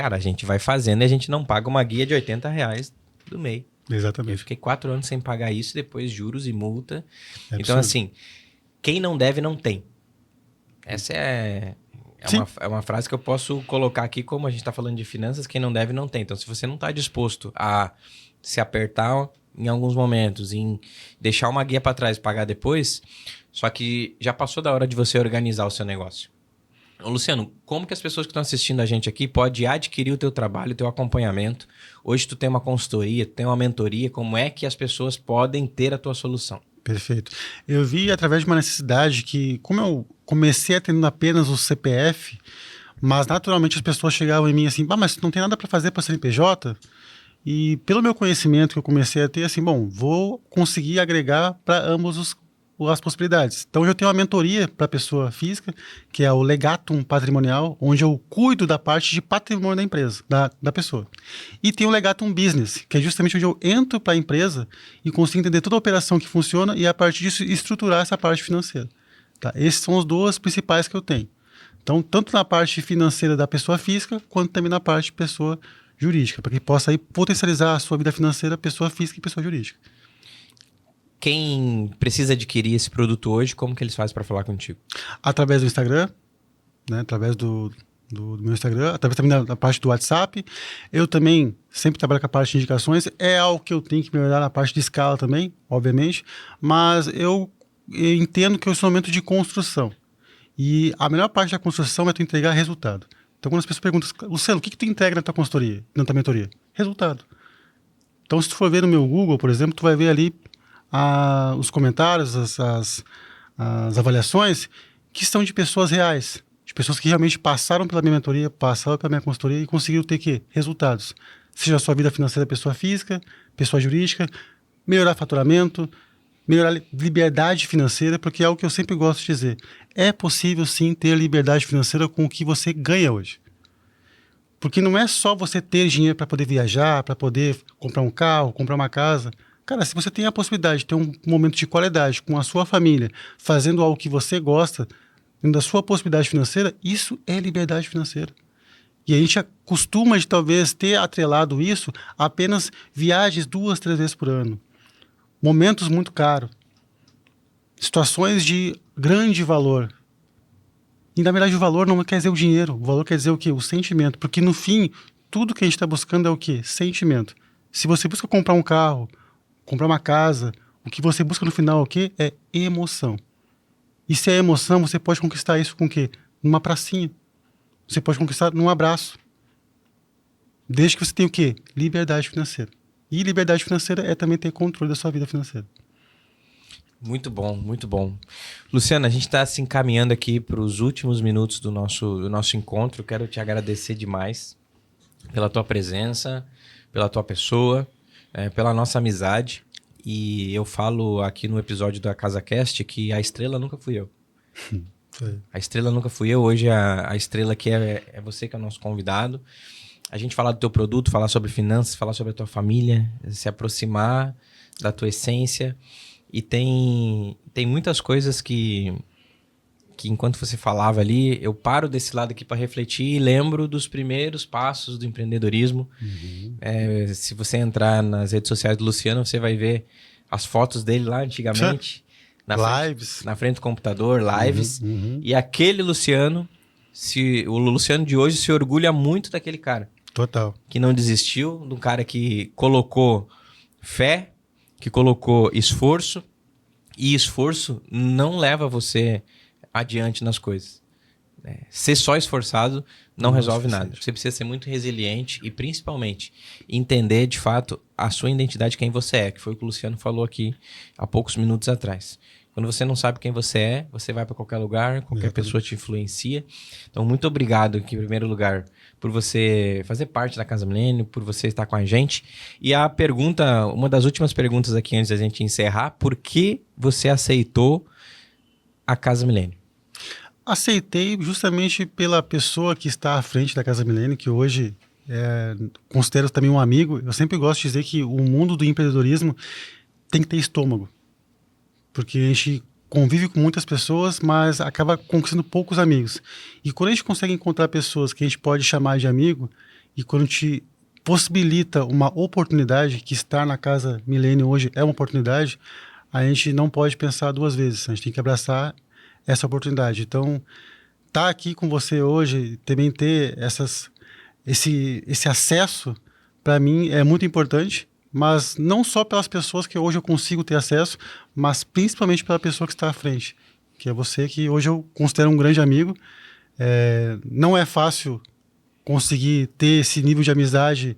vai fazendo e a gente não paga uma guia de R$80 do MEI. Exatamente. Eu fiquei 4 anos sem pagar isso, depois juros e multa. É então, absurdo. assim, quem não deve, não tem. Essa é uma frase que eu posso colocar aqui, como a gente está falando de finanças, quem não deve, não tem. Então, se você não está disposto a se apertar em alguns momentos, em deixar uma guia para trás e pagar depois, só que já passou da hora de você organizar o seu negócio. Ô, Luciano, como que as pessoas que estão assistindo a gente aqui podem adquirir o teu trabalho, o teu acompanhamento? Hoje tu tem uma consultoria, tu tem uma mentoria, como é que as pessoas podem ter a tua solução? Perfeito. Eu vi através de uma necessidade que, como eu comecei atendendo apenas o CPF, mas naturalmente as pessoas chegavam em mim assim, mas não tem nada para fazer para CNPJ? E pelo meu conhecimento que eu comecei a ter, assim, vou conseguir agregar para ambos as possibilidades. Então, eu tenho uma mentoria para a pessoa física, que é o Legatum Patrimonial, onde eu cuido da parte de patrimônio da empresa, da pessoa. E tem o Legatum Business, que é justamente onde eu entro para a empresa e consigo entender toda a operação que funciona e, a partir disso, estruturar essa parte financeira. Tá? Esses são os dois principais que eu tenho. Então, tanto na parte financeira da pessoa física, quanto também na parte pessoa jurídica, para que possa aí potencializar a sua vida financeira, pessoa física e pessoa jurídica. Quem precisa adquirir esse produto hoje, como que eles fazem para falar contigo? Através do Instagram, né? Através do meu Instagram, através também da parte do WhatsApp. Eu também sempre trabalho com a parte de indicações. É algo que eu tenho que melhorar na parte de escala também, obviamente, mas eu entendo que eu sou um momento de construção. E a melhor parte da construção é tu entregar resultado. Então, quando as pessoas perguntam, Luciano, o que tu entrega na tua consultoria, na tua mentoria? Resultado. Então, se tu for ver no meu Google, por exemplo, tu vai ver ali os comentários, as avaliações, que são de pessoas reais, de pessoas que realmente passaram pela minha mentoria, passaram pela minha consultoria e conseguiram ter que resultados. Seja a sua vida financeira, pessoa física, pessoa jurídica, melhorar faturamento, melhorar liberdade financeira, porque é algo que eu sempre gosto de dizer. É possível sim ter liberdade financeira com o que você ganha hoje. Porque não é só você ter dinheiro para poder viajar, para poder comprar um carro, comprar uma casa. Cara, se você tem a possibilidade de ter um momento de qualidade com a sua família, fazendo algo que você gosta, dentro da sua possibilidade financeira, isso é liberdade financeira. E a gente costuma de talvez ter atrelado isso a apenas viagens 2, 3 vezes por ano. Momentos muito caros. Situações de grande valor. E na verdade o valor não quer dizer o dinheiro, o valor quer dizer o quê? O sentimento. Porque no fim, tudo que a gente está buscando é o quê? Sentimento. Se você busca comprar um carro, comprar uma casa, o que você busca no final é o quê? É emoção. E se é emoção, você pode conquistar isso com o quê? Numa pracinha. Você pode conquistar num abraço. Desde que você tenha o quê? Liberdade financeira. E liberdade financeira é também ter controle da sua vida financeira. Muito bom, muito bom. Luciano, a gente está se encaminhando aqui para os últimos minutos do nosso encontro. Eu quero te agradecer demais pela tua presença, pela tua pessoa, pela nossa amizade. E eu falo aqui no episódio da CasaCast que a estrela nunca fui eu. A estrela nunca fui eu. Hoje a estrela aqui é você que é o nosso convidado. A gente falar do teu produto, falar sobre finanças, falar sobre a tua família, se aproximar da tua essência. E tem muitas coisas que enquanto você falava ali, eu paro desse lado aqui para refletir e lembro dos primeiros passos do empreendedorismo. Se você entrar nas redes sociais do Luciano, você vai ver as fotos dele lá antigamente. Lives. Na frente do computador, lives. E aquele Luciano, o Luciano de hoje se orgulha muito daquele cara. Total. Que não desistiu, de um cara que colocou fé, que colocou esforço, e esforço não leva você adiante nas coisas. Ser só esforçado não resolve nada. Você precisa ser muito resiliente e, principalmente, entender, de fato, a sua identidade, quem você é, que foi o que o Luciano falou aqui há poucos minutos atrás. Quando você não sabe quem você é, você vai para qualquer lugar, qualquer pessoa te influencia. Então, muito obrigado aqui, em primeiro lugar, por você fazer parte da Casa Milênio, por você estar com a gente. E a pergunta, uma das últimas perguntas aqui antes da gente encerrar, por que você aceitou a Casa Milênio? Aceitei justamente pela pessoa que está à frente da Casa Milênio, que hoje considero também um amigo. Eu sempre gosto de dizer que o mundo do empreendedorismo tem que ter estômago. Porque a gente convive com muitas pessoas, mas acaba conquistando poucos amigos. E quando a gente consegue encontrar pessoas que a gente pode chamar de amigo, e quando te possibilita uma oportunidade, que estar na Casa Milênio hoje é uma oportunidade, a gente não pode pensar duas vezes. A gente tem que abraçar essa oportunidade. Então, estar aqui com você hoje, também ter esse acesso, para mim, é muito importante. Mas não só pelas pessoas que hoje eu consigo ter acesso, mas principalmente pela pessoa que está à frente, que é você, que hoje eu considero um grande amigo. Não é fácil conseguir ter esse nível de amizade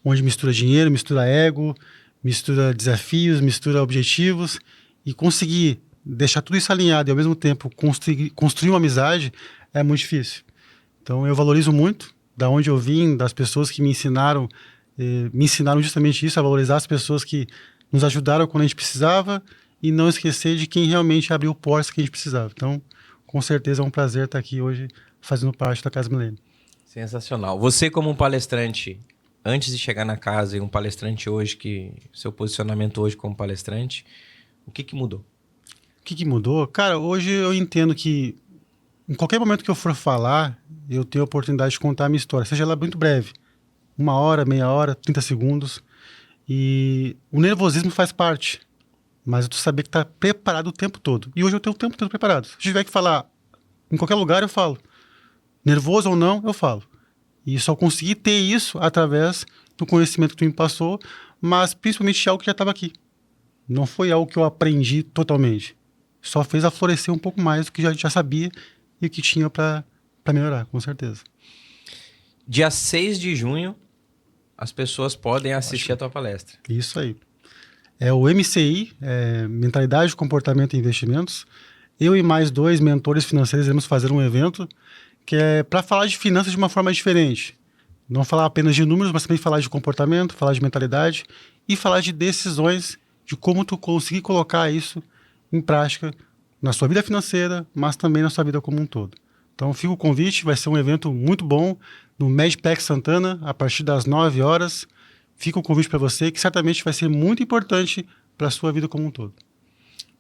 onde mistura dinheiro, mistura ego, mistura desafios, mistura objetivos, e conseguir deixar tudo isso alinhado e ao mesmo tempo construir uma amizade é muito difícil. Então eu valorizo muito da onde eu vim, das pessoas que me ensinaram justamente isso, a valorizar as pessoas que nos ajudaram quando a gente precisava e não esquecer de quem realmente abriu portas que a gente precisava. Então, com certeza é um prazer estar aqui hoje fazendo parte da Casa Milênio. Sensacional. Você como um palestrante, antes de chegar na casa, e um palestrante hoje, seu posicionamento hoje como palestrante, o que mudou? O que mudou? Cara, hoje eu entendo que em qualquer momento que eu for falar, eu tenho a oportunidade de contar a minha história, seja ela muito breve. 1 hora, meia hora, 30 segundos. E o nervosismo faz parte. Mas tu saber que tá preparado o tempo todo. E hoje eu tenho o tempo todo preparado. Se eu tiver que falar em qualquer lugar, eu falo. Nervoso ou não, eu falo. E só consegui ter isso através do conhecimento que tu me passou, mas principalmente algo que já estava aqui. Não foi algo que eu aprendi totalmente. Só fez aflorescer um pouco mais do que já sabia e o que tinha para melhorar, com certeza. Dia 6 de junho, as pessoas podem assistir a tua palestra. Isso aí. É o MCI, Mentalidade, Comportamento e Investimentos. eu e mais 2 mentores financeiros iremos fazer um evento que é para falar de finanças de uma forma diferente. Não falar apenas de números, mas também falar de comportamento, falar de mentalidade e falar de decisões, de como tu conseguir colocar isso em prática na sua vida financeira, mas também na sua vida como um todo. Então fica o convite, vai ser um evento muito bom no Medpac Santana, a partir das 9 horas. Fica o convite para você, que certamente vai ser muito importante para a sua vida como um todo.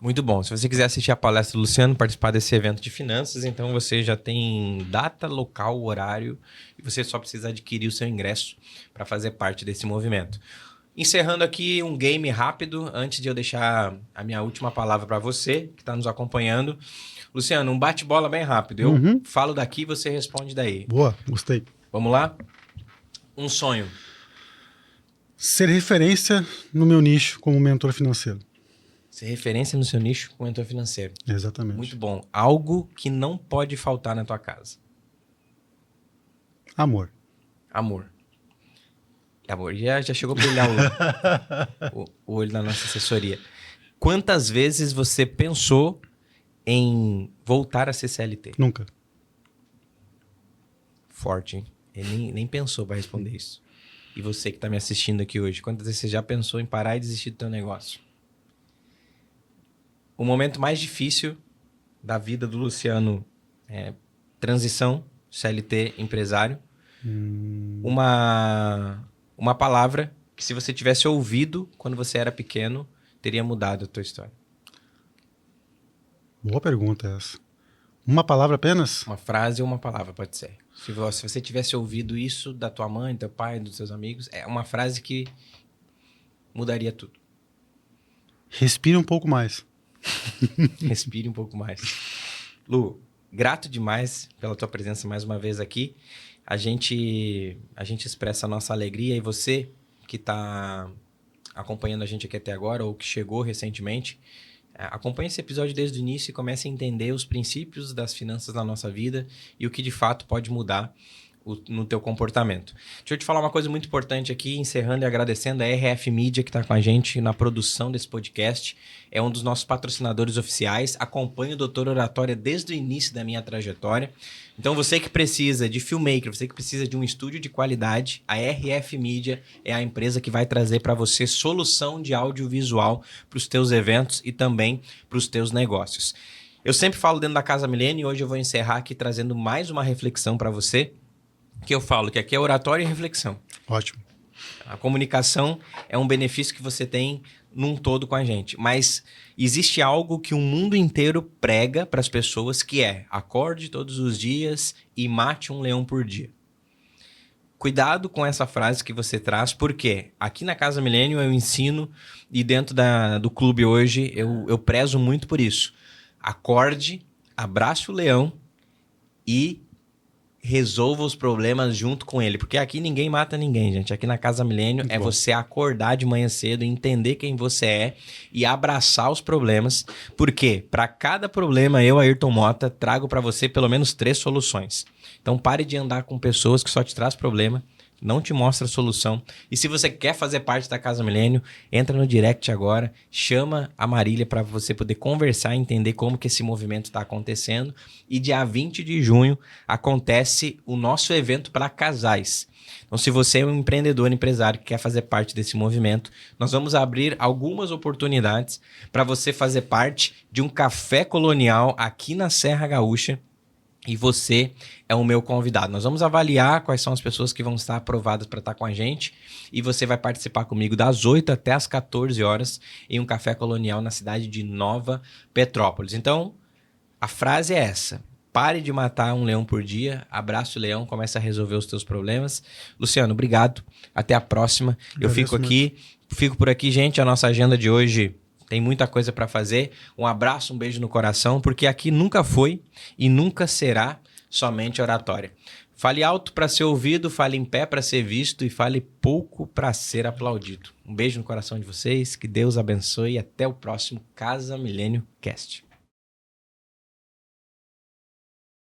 Muito bom. Se você quiser assistir a palestra do Luciano, participar desse evento de finanças, então você já tem data, local, horário e você só precisa adquirir o seu ingresso para fazer parte desse movimento. Encerrando aqui um game rápido, antes de eu deixar a minha última palavra para você, que está nos acompanhando. Luciano, um bate-bola bem rápido. Eu falo daqui, você responde daí. Boa, gostei. Vamos lá? Um sonho. Ser referência no meu nicho como mentor financeiro. Ser referência no seu nicho como mentor financeiro. Exatamente. Muito bom. Algo que não pode faltar na tua casa. Amor. Amor. Amor, já chegou a brilhar o olho da nossa assessoria. Quantas vezes você pensou em voltar a ser CLT? Nunca. Forte, hein? Ele nem pensou para responder isso. E você que está me assistindo aqui hoje, quantas vezes você já pensou em parar e desistir do teu negócio? O momento mais difícil da vida do Luciano é transição, CLT, empresário. Uma palavra que, se você tivesse ouvido quando você era pequeno, teria mudado a tua história. Boa pergunta essa. Uma palavra apenas? Uma frase ou uma palavra, pode ser. Se você tivesse ouvido isso da tua mãe, do teu pai, dos seus amigos, é uma frase que mudaria tudo. Respire um pouco mais. Respire um pouco mais. Lu, grato demais pela tua presença mais uma vez aqui. A gente expressa a nossa alegria, e você que está acompanhando a gente aqui até agora ou que chegou recentemente, acompanhe esse episódio desde o início e comece a entender os princípios das finanças na nossa vida e o que de fato pode mudar no teu comportamento. Deixa eu te falar uma coisa muito importante aqui, encerrando e agradecendo a RF Mídia, que está com a gente na produção desse podcast. É um dos nossos patrocinadores oficiais. Acompanho o Doutor Oratória desde o início da minha trajetória. Então, você que precisa de filmmaker, você que precisa de um estúdio de qualidade, a RF Mídia é a empresa que vai trazer para você solução de audiovisual para os teus eventos e também para os teus negócios. Eu sempre falo dentro da Casa Milênio e hoje eu vou encerrar aqui trazendo mais uma reflexão para você, que eu falo que aqui é oratória e reflexão. Ótimo. A comunicação é um benefício que você tem num todo com a gente. Mas existe algo que o mundo inteiro prega para as pessoas, que é: acorde todos os dias e mate um leão por dia. Cuidado com essa frase que você traz, porque aqui na Casa Milênio eu ensino, e dentro do clube hoje eu prezo muito por isso. Acorde, abrace o leão e resolva os problemas junto com ele. Porque aqui ninguém mata ninguém, gente. Aqui na Casa Milênio é você acordar de manhã cedo, entender quem você é e abraçar os problemas. Porque para cada problema, eu, Ayrton Mota, trago para você pelo menos 3 soluções. Então pare de andar com pessoas que só te trazem problema, não te mostra a solução. E se você quer fazer parte da Casa Milênio, entra no direct agora, chama a Marília para você poder conversar e entender como que esse movimento está acontecendo. E dia 20 de junho acontece o nosso evento para casais. Então, se você é um empreendedor, empresário que quer fazer parte desse movimento, nós vamos abrir algumas oportunidades para você fazer parte de um café colonial aqui na Serra Gaúcha. E você é o meu convidado. Nós vamos avaliar quais são as pessoas que vão estar aprovadas para estar com a gente. E você vai participar comigo das 8 até as 14 horas em um café colonial na cidade de Nova Petrópolis. Então, a frase é essa: pare de matar um leão por dia, abraça o leão, comece a resolver os teus problemas. Luciano, obrigado. Até a próxima. Eu fico por aqui, gente. A nossa agenda de hoje tem muita coisa para fazer. Um abraço, um beijo no coração, porque aqui nunca foi e nunca será somente oratória. Fale alto para ser ouvido, fale em pé para ser visto e fale pouco para ser aplaudido. Um beijo no coração de vocês, que Deus abençoe e até o próximo Casa Milênio Cast.